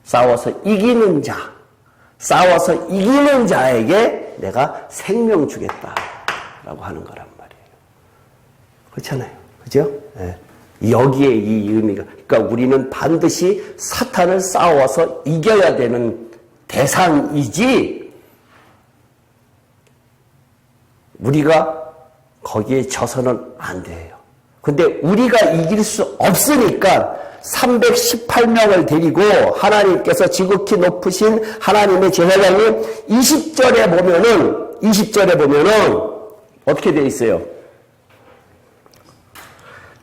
싸워서 이기는 자에게 내가 생명 주겠다라고 하는 거란 말이에요. 그렇잖아요. 그죠? 네. 여기에 이 의미가, 그러니까 우리는 반드시 사탄을 싸워서 이겨야 되는 대상이지, 우리가 거기에 져서는 안 돼요. 근데 우리가 이길 수 없으니까 318명을 데리고 하나님께서 지극히 높으신 하나님의 제사장님 20절에 보면은 어떻게 되어 있어요?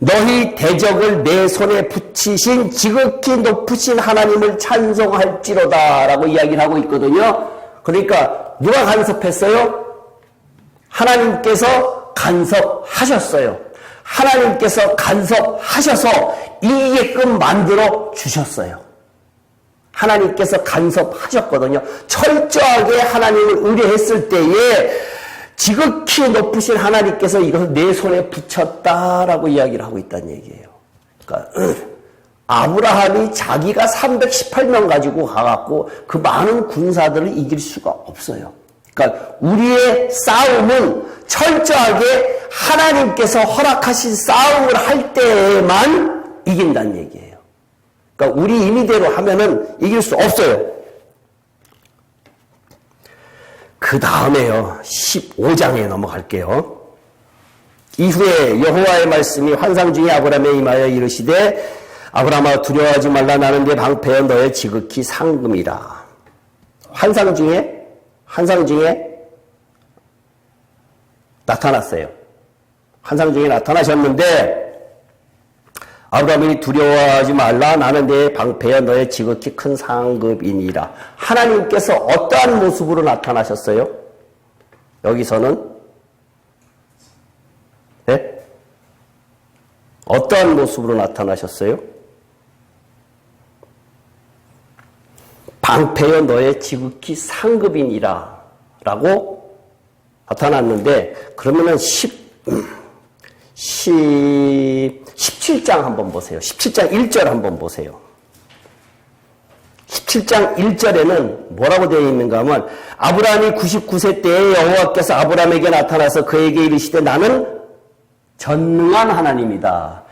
너희 대적을 내 손에 붙이신 지극히 높으신 하나님을 찬송할지로다 라고 이야기를 하고 있거든요. 그러니까 누가 간섭했어요? 하나님께서 간섭하셨어요. 하나님께서 간섭하셔서 이기게끔 만들어 주셨어요. 하나님께서 간섭하셨거든요. 철저하게 하나님을 의뢰했을 때에 지극히 높으신 하나님께서 이것을 내 손에 붙였다라고 이야기를 하고 있다는 얘기예요. 그러니까 아브라함이 자기가 318명 가지고 가갖고 그 많은 군사들을 이길 수가 없어요. 그러니까 우리의 싸움은 철저하게 하나님께서 허락하신 싸움을 할 때에만 이긴다는 얘기예요. 그러니까 우리 임의대로 하면은 이길 수 없어요. 그 다음에요. 15장에 넘어갈게요. 이후에 여호와의 말씀이 환상 중에 아브라함에 임하여 이르시되 아브라함아 두려워하지 말라 나는 내 방패여 너의 지극히 상금이라. 환상 중에 나타났어요. 환상 중에 나타나셨는데 아브라함이 두려워하지 말라 나는 내 방패여 너의 지극히 큰 상급이니라. 하나님께서 어떠한 모습으로 나타나셨어요? 여기서는 네? 어떠한 모습으로 나타나셨어요? 방패여 너의 지극히 상급이니라 라고 나타났는데, 그러면은 17장 한번 보세요. 17장 1절 한번 보세요. 17장 1절에는 뭐라고 되어 있는가 하면 아브라함이 99세 때에 여호와께서 아브라함에게 나타나서 그에게 이르시되 나는 전능한 하나님이다.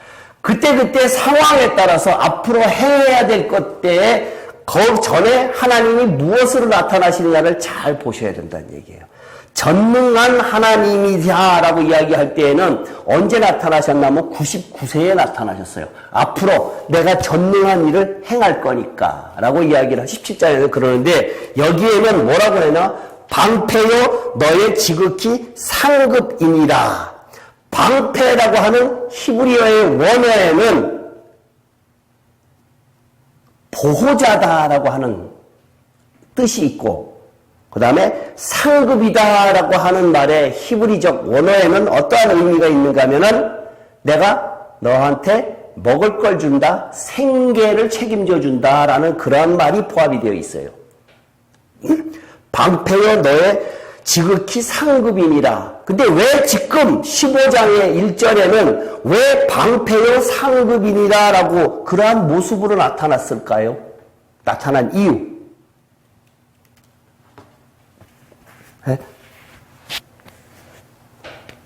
그때 상황에 따라서 앞으로 행해야 될 것 때에 그 전에 하나님이 무엇으로 나타나시느냐를 잘 보셔야 된다는 얘기예요. 전능한 하나님이다라고 이야기할 때에는 언제 나타나셨냐면 99세에 나타나셨어요. 앞으로 내가 전능한 일을 행할 거니까 라고 이야기를 17장에서 그러는데, 여기에는 뭐라고 하냐, 방패요 너의 지극히 상급이니라. 방패라고 하는 히브리어의 원어에는 보호자다라고 하는 뜻이 있고, 그 다음에 상급이다라고 하는 말의 히브리적 원어에는 어떠한 의미가 있는가 하면은 내가 너한테 먹을 걸 준다, 생계를 책임져 준다라는 그러한 말이 포함이 되어 있어요. 방패여 너의 지극히 상급이니라. 근데 왜 지금 15장의 1절에는 왜 방패여 상급이니라라고 그러한 모습으로 나타났을까요? 나타난 이유. 네?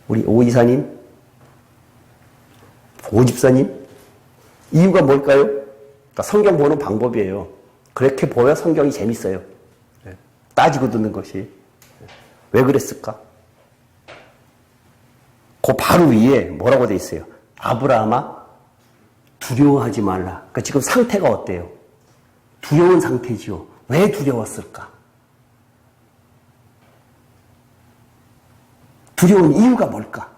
우리 오이사님, 오집사님, 이유가 뭘까요? 그러니까 성경 보는 방법이에요. 그렇게 보여 성경이 재밌어요. 따지고 듣는 것이. 왜 그랬을까? 그 바로 위에 뭐라고 돼 있어요? 아브라함아 두려워하지 말라. 그러니까 지금 상태가 어때요? 두려운 상태지요. 왜 두려웠을까? 두려운 이유가 뭘까?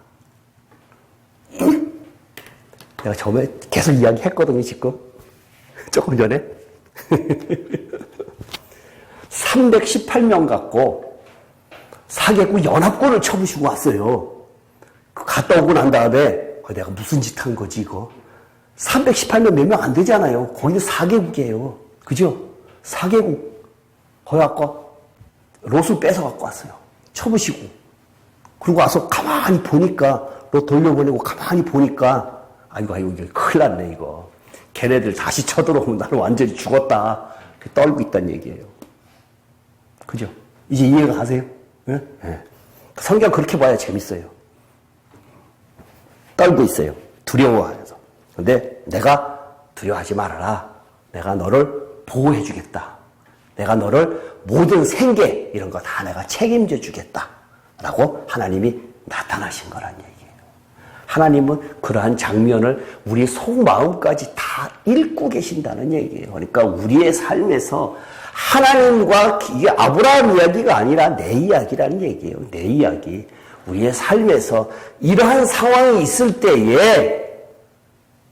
내가 처음에 계속 이야기했거든요, 지금. 조금 전에. 318명 갖고 사개국 연합군을 쳐부시고 왔어요. 갔다 오고 난 다음에 내가 무슨 짓 한 거지 이거. 318명 몇 명 안 되잖아요. 거기는 4개국이에요. 그죠? 4개국. 거기 갖고 롯을 뺏어갖고 왔어요. 쳐부시고. 그리고 와서 가만히 보니까 롯 돌려보내고 가만히 보니까 아이고 이거 큰일 났네 이거. 걔네들 다시 쳐들어오면 나는 완전히 죽었다. 떨고 있다는 얘기예요. 그죠? 이제 이해가 가세요? 네? 네. 성경 그렇게 봐야 재밌어요. 떨고 있어요. 두려워하면서. 근데 내가 두려워하지 말아라. 내가 너를 보호해 주겠다. 내가 너를 모든 생계 이런 거 다 내가 책임져 주겠다. 라고 하나님이 나타나신 거란 얘기예요. 하나님은 그러한 장면을 우리 속마음까지 다 읽고 계신다는 얘기예요. 그러니까 우리의 삶에서 하나님과 이게 아브라함 이야기가 아니라 내 이야기라는 얘기예요. 내 이야기. 우리의 삶에서 이러한 상황이 있을 때에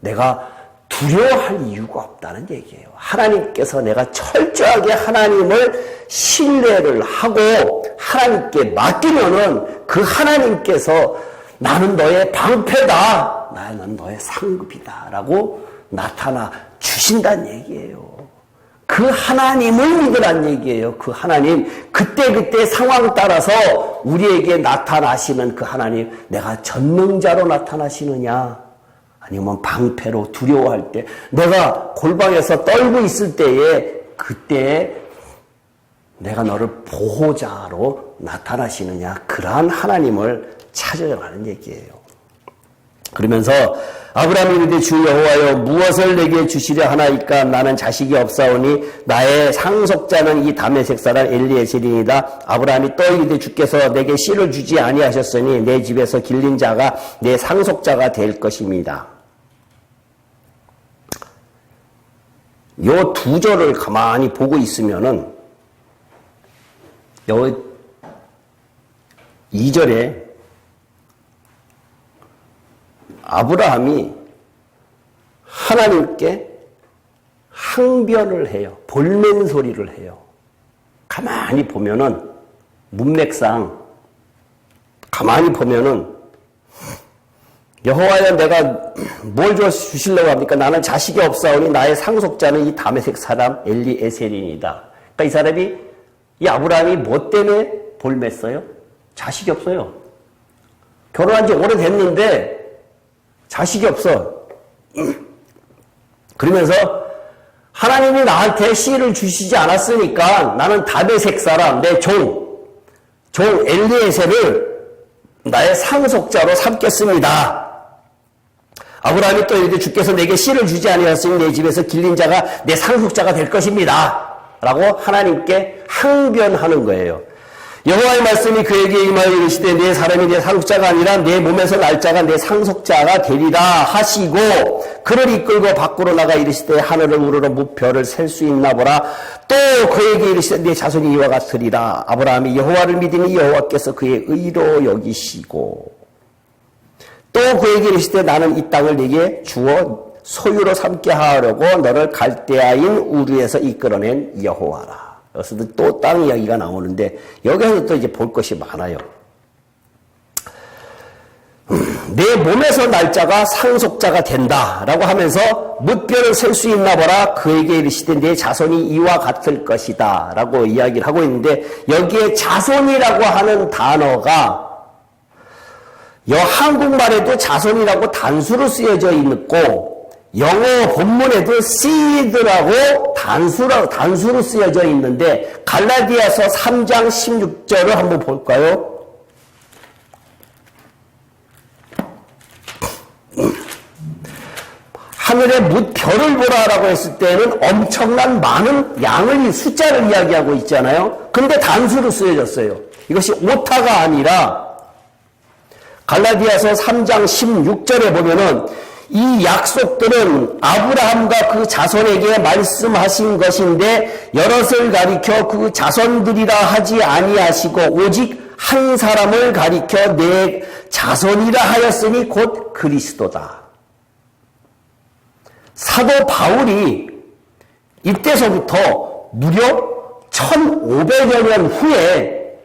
내가 두려워할 이유가 없다는 얘기예요. 하나님께서 내가 철저하게 하나님을 신뢰를 하고 하나님께 맡기면은 그 하나님께서 나는 너의 방패다. 나는 너의 상급이다. 라고 나타나 주신다는 얘기예요. 그 하나님을 믿으란 얘기예요. 그 하나님, 그때그때 상황 따라서 우리에게 나타나시는 그 하나님, 내가 전능자로 나타나시느냐, 아니면 방패로 두려워할 때, 내가 골방에서 떨고 있을 때에, 그때에 내가 너를 보호자로 나타나시느냐, 그러한 하나님을 찾아가는 얘기예요. 그러면서 아브라함이 이르되 주 여호와여 무엇을 내게 주시려 하나이까 나는 자식이 없사오니 나의 상속자는 이 다메섹 사람 엘리에셀이니이다. 아브라함이 또 이르되 주께서 내게 씨를 주지 아니하셨으니 내 집에서 길린 자가 내 상속자가 될 것입니다. 요 두 절을 가만히 보고 있으면은 요 2절에 아브라함이 하나님께 항변을 해요. 볼멘 소리를 해요. 가만히 보면은 문맥상 가만히 보면은 여호와여 내가 뭘 주시려고 합니까? 나는 자식이 없사오니 나의 상속자는 이 다메섹 사람 엘리에셀이니이다. 그러니까 이 사람이 이 아브라함이 뭐 때문에 볼맸어요? 자식이 없어요. 결혼한 지 오래됐는데 자식이 없어. 그러면서 하나님이 나한테 씨를 주시지 않았으니까 나는 다메섹 사람, 내 종 엘리에셀을 나의 상속자로 삼겠습니다. 아브라함이 또 이르되 주께서 내게 씨를 주지 아니하였으니 내 집에서 길린 자가 내 상속자가 될 것입니다. 라고 하나님께 항변하는 거예요. 여호와의 말씀이 그에게 임하여 이르시되 내 사람이 내 상속자가 아니라 내 몸에서 날 자가 내 상속자가 되리라 하시고 그를 이끌고 밖으로 나가 이르시되 하늘을 우러러 무별을 셀 수 있나 보라. 또 그에게 이르시되 내 자손이 이와 같으리라. 아브라함이 여호와를 믿으니 여호와께서 그의 의로 여기시고 또 그에게 이르시되 나는 이 땅을 네게 주어 소유로 삼게 하려고 너를 갈대아인 우르에서 이끌어낸 여호와라. 여기서도 또 땅 이야기가 나오는데 여기서 또 이제 볼 것이 많아요. 내 몸에서 날짜가 상속자가 된다라고 하면서 무뼈를 셀 수 있나 보라. 그에게 이르시되 내 자손이 이와 같을 것이다 라고 이야기를 하고 있는데 여기에 자손이라고 하는 단어가 한국말에도 자손이라고 단수로 쓰여져 있고 영어 본문에도 seed라고 단수로 쓰여져 있는데 갈라디아서 3장 16절을 한번 볼까요? 하늘의 무별을 보라라고 했을 때는 엄청난 많은 양을 숫자를 이야기하고 있잖아요. 근데 단수로 쓰여졌어요. 이것이 오타가 아니라 갈라디아서 3장 16절에 보면은 이 약속들은 아브라함과 그 자손에게 말씀하신 것인데 여럿을 가리켜 그 자손들이라 하지 아니하시고 오직 한 사람을 가리켜 내 자손이라 하였으니 곧 그리스도다. 사도 바울이 이때서부터 무려 1500여 년 후에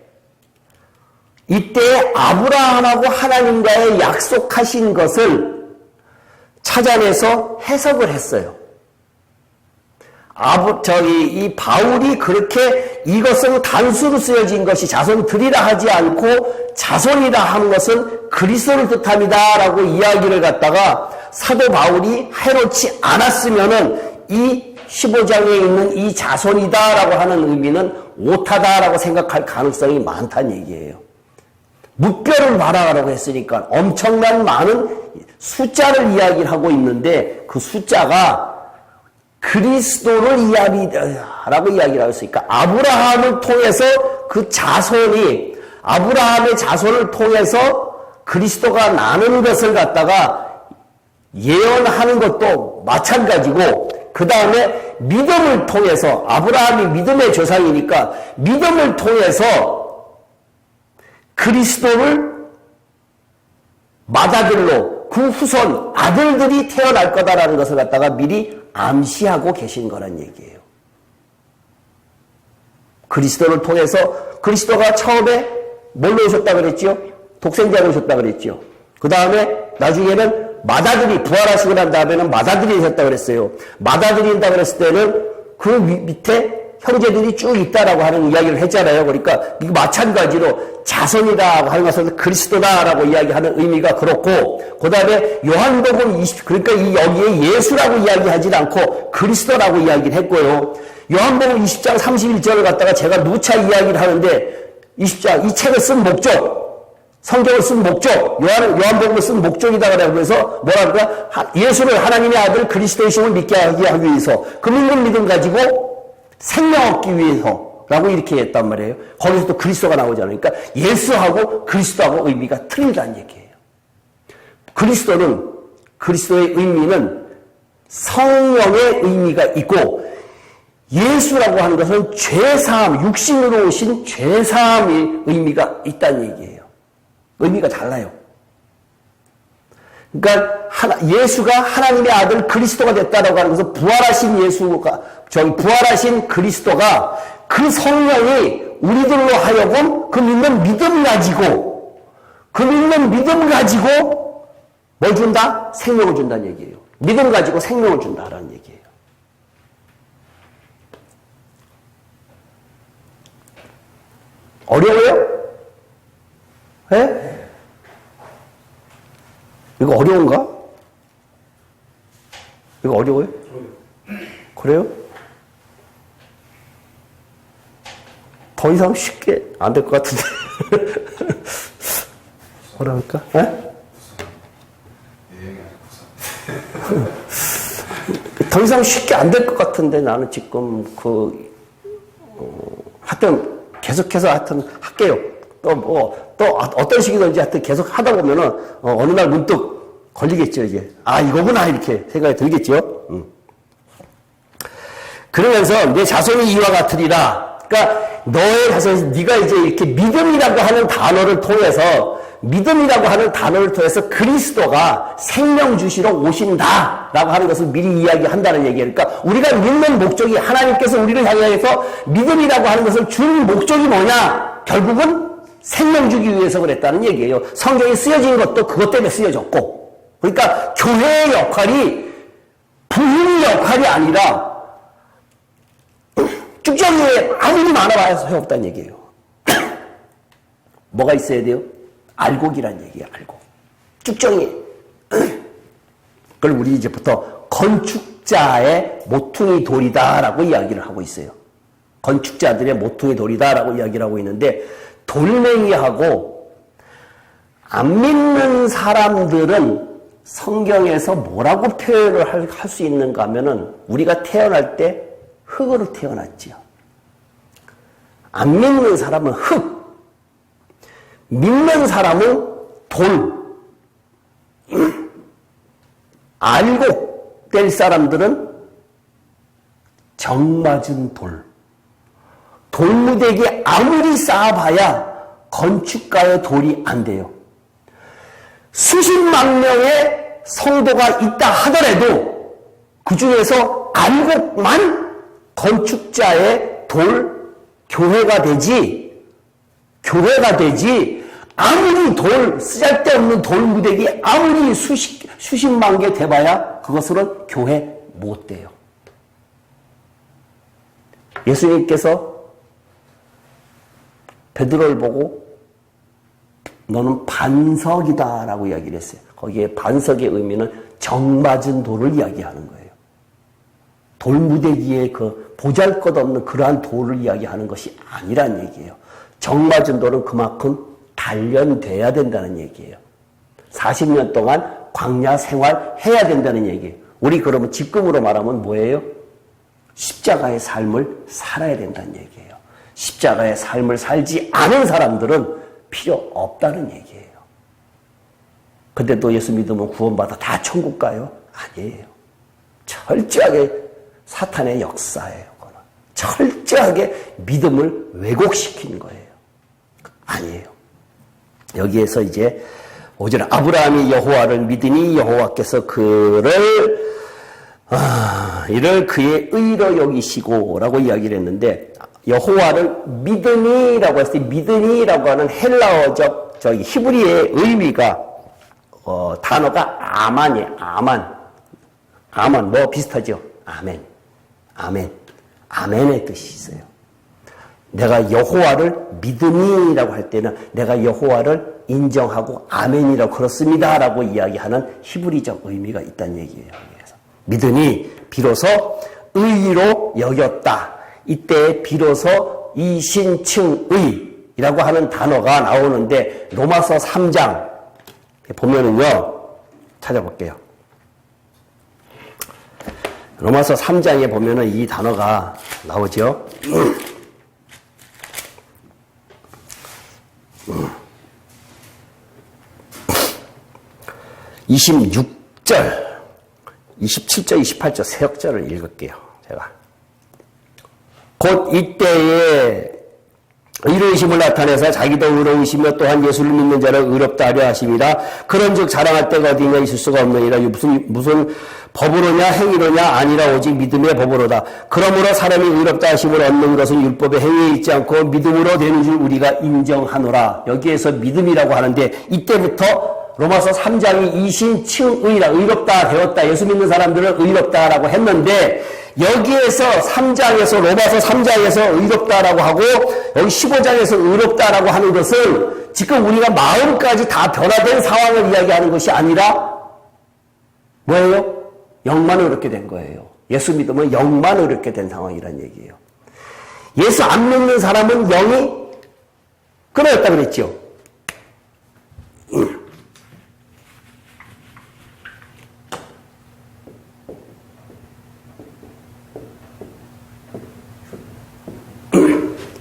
이때 아브라함하고 하나님과의 약속하신 것을 찾아내서 해석을 했어요. 이 바울이 그렇게 이것은 단수로 쓰여진 것이 자손들이라 하지 않고 자손이라 한 것은 그리스도를 뜻합니다라고 이야기를 갖다가 사도 바울이 해놓지 않았으면은 이 15장에 있는 이 자손이다라고 하는 의미는 오타다라고 생각할 가능성이 많다는 얘기예요. 무뼈를 말하라고 했으니까 엄청난 많은 숫자를 이야기를 하고 있는데 그 숫자가 그리스도를 이야기하라고 이야기를 하고 있으니까 아브라함을 통해서 그 자손이 아브라함의 자손을 통해서 그리스도가 나는 것을 갖다가 예언하는 것도 마찬가지고 그 다음에 믿음을 통해서 아브라함이 믿음의 조상이니까 믿음을 통해서 그리스도를 맏아들로 그 후손 아들들이 태어날 거다라는 것을 갖다가 미리 암시하고 계신 거란 얘기예요. 그리스도를 통해서 그리스도가 처음에 뭘로 오셨다 그랬죠? 독생자로 오셨다 그랬죠. 그 다음에 나중에는 맏아들이 부활하시고 난 다음에는 맏아들이 오셨다 그랬어요. 맏아들이 온다 그랬을 때는 그 밑에 형제들이 쭉 있다라고 하는 이야기를 했잖아요. 그러니까 이거 마찬가지로 자손이라고 하는 것은 그리스도다라고 이야기하는 의미가 그렇고, 그 다음에 요한복음 20, 그러니까 여기에 예수라고 이야기하지 않고 그리스도라고 이야기를 했고요. 요한복음 20장 31절을 갖다가 제가 누차 이야기를 하는데, 20장, 이 책을 쓴 목적, 성경을 쓴 목적, 요한복음을 쓴 목적이다 그래서 뭐라 그럴까? 예수를 하나님의 아들 그리스도이심을 믿게 하기 위해서, 그 믿음 가지고 생명 얻기 위해서라고 이렇게 했단 말이에요. 거기서 또 그리스도가 나오잖아요. 그러니까 예수하고 그리스도하고 의미가 틀리다는 얘기예요. 그리스도의 의미는 성령의 의미가 있고, 예수라고 하는 것은 죄사함, 육신으로 오신 죄사함의 의미가 있다는 얘기예요. 의미가 달라요. 그러니까 예수가 하나님의 아들 그리스도가 됐다라고 하는 것은 부활하신 예수가, 부활하신 그리스도가 그 성령이 우리들로 하여금 그 믿는 믿음 가지고 뭘 준다? 생명을 준다는 얘기예요. 믿음 가지고 생명을 준다라는 얘기예요. 어려워요? 예? 이거 어려운가? 이거 어려워요? 그래요? 더 이상 쉽게 안 될 것 같은데. 뭐라 할까? 예? 더 이상 쉽게 안 될 것 같은데 나는 지금 하여튼 계속해서 할게요. 또 어떤 식이든지 하여튼 계속 하다 보면은 어느 날 문득 걸리겠죠, 이제. 아, 이거구나 이렇게 생각이 들겠죠. 그러면서 내 자손이 이와 같으리라. 그러니까 너의 자손이, 네가 이제 이렇게 믿음이라고 하는 단어를 통해서 그리스도가 생명 주시러 오신다라고 하는 것을 미리 이야기한다는 얘기예요. 그러니까 우리가 믿는 목적이, 하나님께서 우리를 향해서 믿음이라고 하는 것을 준 목적이 뭐냐? 결국은 생명 주기 위해서 그랬다는 얘기예요. 성경이 쓰여진 것도 그것 때문에 쓰여졌고. 그러니까 교회의 역할이 부흥의 역할이 아니라 쭉정이에 아무리 많아봐야 소용없다는 얘기예요. 뭐가 있어야 돼요? 알곡이란 얘기예요. 알곡. 쭉정이. 그걸 우리 이제부터 건축자의 모퉁이 돌이다라고 이야기를 하고 있어요. 건축자들의 모퉁이 돌이다라고 이야기를 하고 있는데, 돌멩이하고 안 믿는 사람들은 성경에서 뭐라고 표현을 할 수 있는가 하면은, 우리가 태어날 때 흙으로 태어났지요. 안 믿는 사람은 흙, 믿는 사람은 돌. 알고 될 사람들은 정맞은 돌무대기 아무리 쌓아봐야 건축가의 돌이 안 돼요. 수십만 명의 성도가 있다 하더라도 그 중에서 알곡만 건축자의 교회가 되지 아무리 쓰잘데없는 돌무대기 아무리 수십만 개 돼봐야 그것으로는 교회 못 돼요. 예수님께서 베드로를 보고 너는 반석이다 라고 이야기를 했어요. 거기에 반석의 의미는 정맞은 돌을 이야기하는 거예요. 돌무대기에 그 보잘것없는 그러한 돌을 이야기하는 것이 아니란 얘기예요. 정맞은 돌은 그만큼 단련돼야 된다는 얘기예요. 40년 동안 광야 생활해야 된다는 얘기예요. 우리 그러면 지금으로 말하면 뭐예요? 십자가의 삶을 살아야 된다는 얘기예요. 십자가의 삶을 살지 않은 사람들은 필요 없다는 얘기예요. 근데 또 예수 믿으면 구원받아 다 천국 가요? 아니에요. 철저하게 사탄의 역사예요. 그거는. 철저하게 믿음을 왜곡시키는 거예요. 아니에요. 여기에서 이제 5절 아브라함이 여호와를 믿으니 여호와께서 이를 그의 의로 여기시고 라고 이야기를 했는데 여호와를 믿으니라고 했을 때 믿으니라고 하는 헬라어적 히브리의 의미가 단어가 아만이에요. 아만 뭐 비슷하죠? 아멘의 뜻이 있어요. 내가 여호와를 믿으니라고 할 때는 내가 여호와를 인정하고 아멘이라고 그렇습니다라고 이야기하는 히브리적 의미가 있다는 얘기예요. 그래서 믿으니 비로소 의로 여겼다. 이때 비로소 이신층의라고 하는 단어가 나오는데 로마서 3장 보면은요. 찾아볼게요. 로마서 3장에 보면은 이 단어가 나오죠. 26절, 27절, 28절 세 역절을 읽을게요. 제가. 곧 이때에 의로우심을 나타내서 자기도 의로우시며 또한 예수를 믿는 자를 의롭다 하려 하심이라. 그런즉 자랑할 데가 어디냐 있을 수가 없느니라. 무슨 법으로냐 행위로냐 아니라 오직 믿음의 법으로다. 그러므로 사람이 의롭다 하심을 얻는 것은 율법의 행위에 있지 않고 믿음으로 되는 줄 우리가 인정하노라. 여기에서 믿음이라고 하는데 이때부터 로마서 3장이 이신층의라 의롭다 되었다. 예수 믿는 사람들은 의롭다라고 했는데 여기에서 3장에서 로마서 3장에서 의롭다라고 하고 여기 15장에서 의롭다라고 하는 것은 지금 우리가 마음까지 다 변화된 상황을 이야기하는 것이 아니라 뭐예요? 영만 의롭게 된 거예요. 예수 믿으면 영만 의롭게 된 상황이란 얘기예요. 예수 안 믿는 사람은 영이 끊어졌다 그랬죠.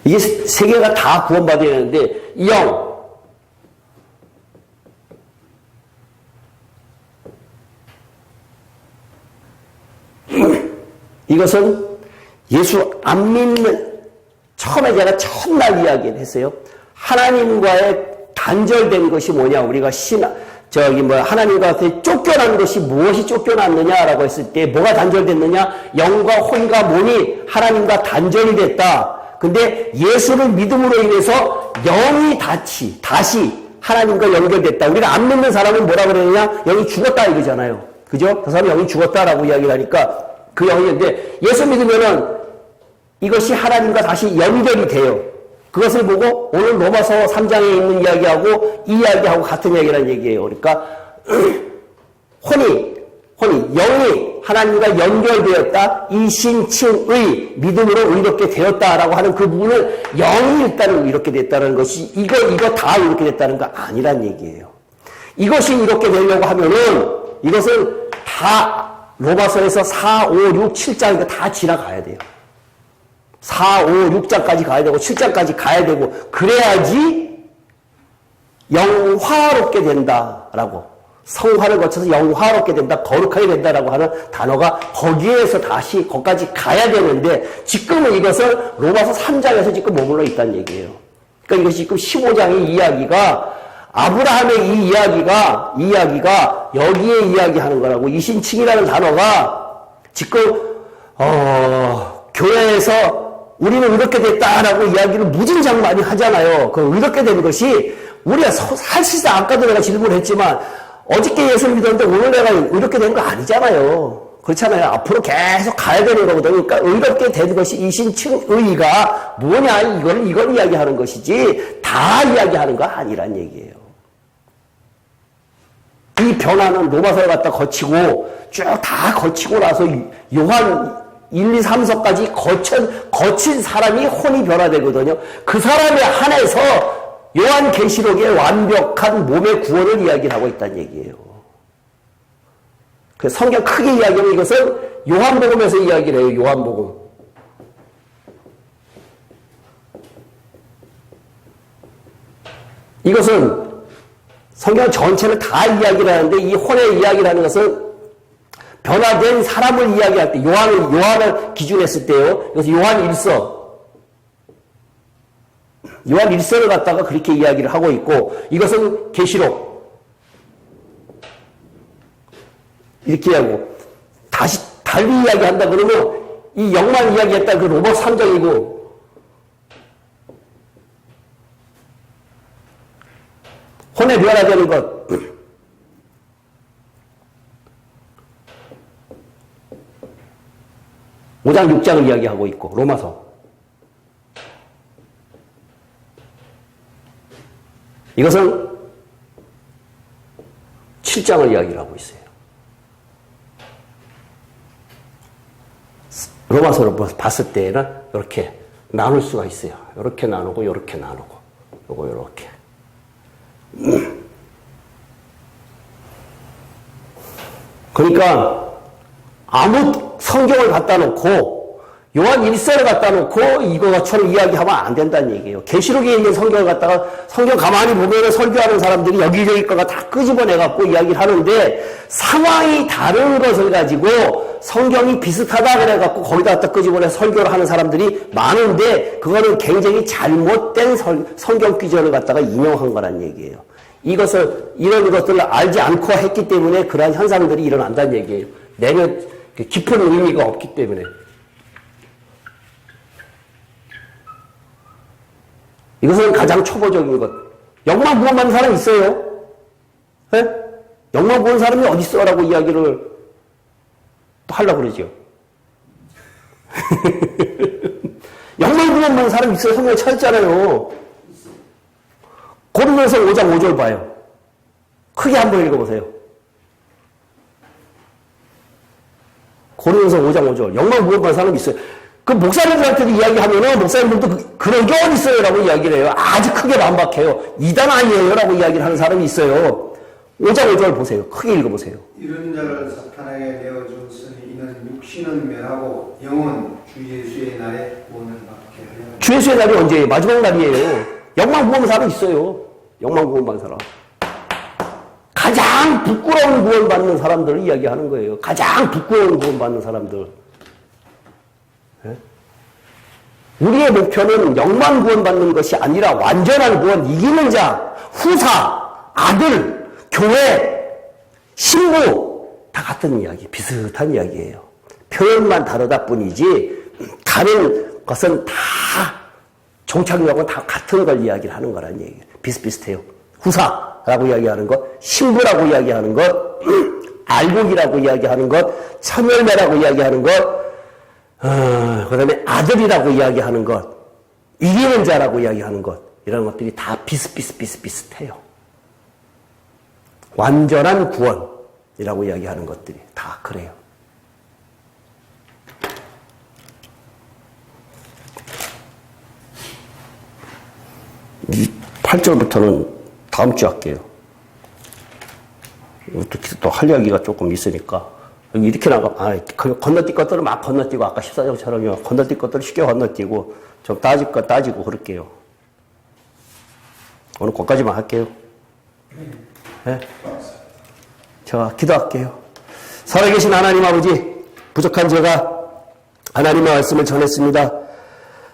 이게 세계가 다 구원받아야 되는데 영 이것은 예수 안 믿는 처음에 제가 첫날 이야기를 했어요. 하나님과의 단절된 것이 뭐냐 우리가 하나님과 쫓겨난 것이 무엇이 쫓겨났느냐라고 했을 때 뭐가 단절됐느냐 영과 혼과 몸이 하나님과 단절이 됐다. 근데 예수를 믿음으로 인해서 영이 다시 하나님과 연결됐다. 우리가 안 믿는 사람은 뭐라 그러느냐? 영이 죽었다 이거잖아요. 그죠? 그 사람이 영이 죽었다라고 이야기를 하니까 그 영이인데 예수 믿으면은 이것이 하나님과 다시 연결이 돼요. 그것을 보고 오늘 로마서 3장에 있는 이야기하고 이 이야기하고 같은 이야기라는 얘기예요. 그러니까 영이 하나님과 연결되었다. 이신층의 믿음으로 의롭게 되었다라고 하는 그 부분을 영이 일단 의롭게 됐다는 것이 이거 다 의롭게 됐다는 거 아니란 얘기예요. 이것이 이렇게 되려고 하면은 이것은 다 로마서에서 4, 5, 6, 7장 이거 다 지나가야 돼요. 4, 5, 6장까지 가야 되고 7장까지 가야 되고 그래야지 영화롭게 된다라고 성화를 거쳐서 영화롭게 된다, 거룩하게 된다라고 하는 단어가 거기에서 다시 거기까지 가야 되는데 지금은 이것을 로마서 3장에서 지금 머물러 있다는 얘기예요. 그러니까 이것이 지금 15장의 이야기가 아브라함의 이 이야기가 여기에 이야기하는 거라고. 이신칭이라는 단어가 지금 교회에서 우리는 이렇게 됐다라고 이야기를 무진장 많이 하잖아요. 그 이렇게 된 것이 우리가 사실상 아까도 내가 질문했지만 어저께 예수 믿었는데 오늘 내가 이렇게 된 거 아니잖아요. 그렇잖아요. 앞으로 계속 가야 되는 거거든요. 그러니까 의롭게 된 것이 이신칭의가 뭐냐 이걸 이야기하는 것이지 다 이야기하는 거 아니란 얘기예요. 이 변화는 로마서를 갖다 거치고 쭉 다 거치고 나서 요한 1, 2, 3서까지 거친 사람이 혼이 변화되거든요. 그 사람에 한해서 요한 계시록의 완벽한 몸의 구원을 이야기를 하고 있다는 얘기예요. 그 성경 크게 이야기하면 이것은 요한복음에서 이야기를 해요. 요한복음. 이것은 성경 전체를 다 이야기를 하는데 이 혼의 이야기를 하는 것은 변화된 사람을 이야기할 때 요한을 기준했을 때요. 그래서 요한 1서를 갖다가 그렇게 이야기를 하고 있고 이것은 계시록 이렇게 하고 다시 달리 이야기한다 그러면 이 영만 이야기했다 그 로마서 3장이고 혼에 변화되는 것. 5장 6장을 이야기하고 있고 로마서. 이것은 7장을 이야기를 하고 있어요. 로마서를 봤을 때는 이렇게 나눌 수가 있어요. 이렇게 나누고 이렇게 나누고 요거 이렇게. 그러니까 아무 성경을 갖다 놓고 요한 1서를 갖다 놓고 이거처럼 이야기하면 안 된다는 얘기예요. 계시록에 있는 성경을 갖다가 성경 가만히 보면 설교하는 사람들이 여기저기 거가 다 끄집어내 갖고 이야기를 하는데 상황이 다른 것을 가지고 성경이 비슷하다 그래 갖고 거기다 갖다 끄집어내 설교를 하는 사람들이 많은데 그거는 굉장히 잘못된 성경 기전을 갖다가 인용한 거란 얘기예요. 이런 것들을 알지 않고 했기 때문에 그러한 현상들이 일어난다는 얘기예요. 내면 깊은 의미가 없기 때문에. 이것은 가장 초보적인 것. 영만 구원받는 사람 있어요? 네? 영만 구원 사람이 어디 있어라고 이야기를 또 하려고 그러죠. 영만 구원받는 사람 있어요? 성경에 찾았잖아요. 고린도서 5장 5절 봐요. 크게 한번 읽어보세요. 고린도서 5장 5절. 영만 구원받는 사람이 있어요. 그 목사님들한테도 이야기하면은 목사님들도 그런 게 어디 있어요? 라고 이야기를 해요. 아주 크게 반박해요. 이단 아니에요? 라고 이야기를 하는 사람이 있어요. 5장 5절 보세요. 크게 읽어보세요. 이런 자를 사탄에게 내어주었으니 이는 육신은 멸하고 영은 주 예수의 날에 구원을 받게 하려. 주 예수의 날이 언제예요? 마지막 날이에요. 영만 구원받는 사람 있어요. 영만 구원받는 사람. 가장 부끄러운 구원받는 사람들을 이야기하는 거예요. 가장 부끄러운 구원받는 사람들. 우리의 목표는 영만 구원받는 것이 아니라 완전한 구원, 이기는 자, 후사, 아들, 교회, 신부 다 같은 이야기, 비슷한 이야기예요. 표현만 다르다 뿐이지 다른 것은 다 종착역은 다 같은 걸 이야기를 하는 거라는 얘기예요. 비슷비슷해요. 후사라고 이야기하는 것, 신부라고 이야기하는 것, 알곡이라고 이야기하는 것, 참열매라고 이야기하는 것, 그 다음에 아들이라고 이야기하는 것, 이기는 자라고 이야기하는 것, 이런 것들이 다 비슷해요. 완전한 구원이라고 이야기하는 것들이 다 그래요. 이 8절부터는 다음 주 할게요. 또 할 이야기가 조금 있으니까. 이렇게 나가, 건너뛸 것들을 막 건너뛰고, 아까 14장처럼요. 건너뛸 것들을 쉽게 건너뛰고, 좀 따질 거 따지고, 그럴게요. 오늘 거기까지만 할게요. 네? 제가 기도할게요. 살아계신 하나님 아버지, 부족한 제가 하나님의 말씀을 전했습니다.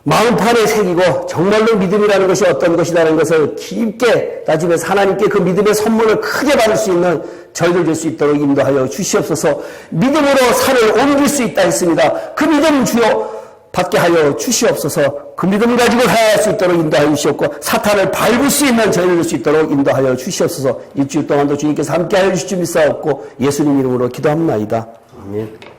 마음판에 새기고 정말로 믿음이라는 것이 어떤 것이라는 것을 깊게 따지면서 하나님께 그 믿음의 선물을 크게 받을 수 있는 저희들 될 수 있도록 인도하여 주시옵소서. 믿음으로 산을 옮길 수 있다 했습니다. 그 믿음 주여 받게 하여 주시옵소서. 그 믿음 가지고 살아갈 수 있도록 인도하여 주시옵고 사탄을 밟을 수 있는 저희들 될 수 있도록 인도하여 주시옵소서. 일주일 동안도 주님께서 함께하여 주실 줄 믿사옵고 예수님 이름으로 기도합나이다. 아멘.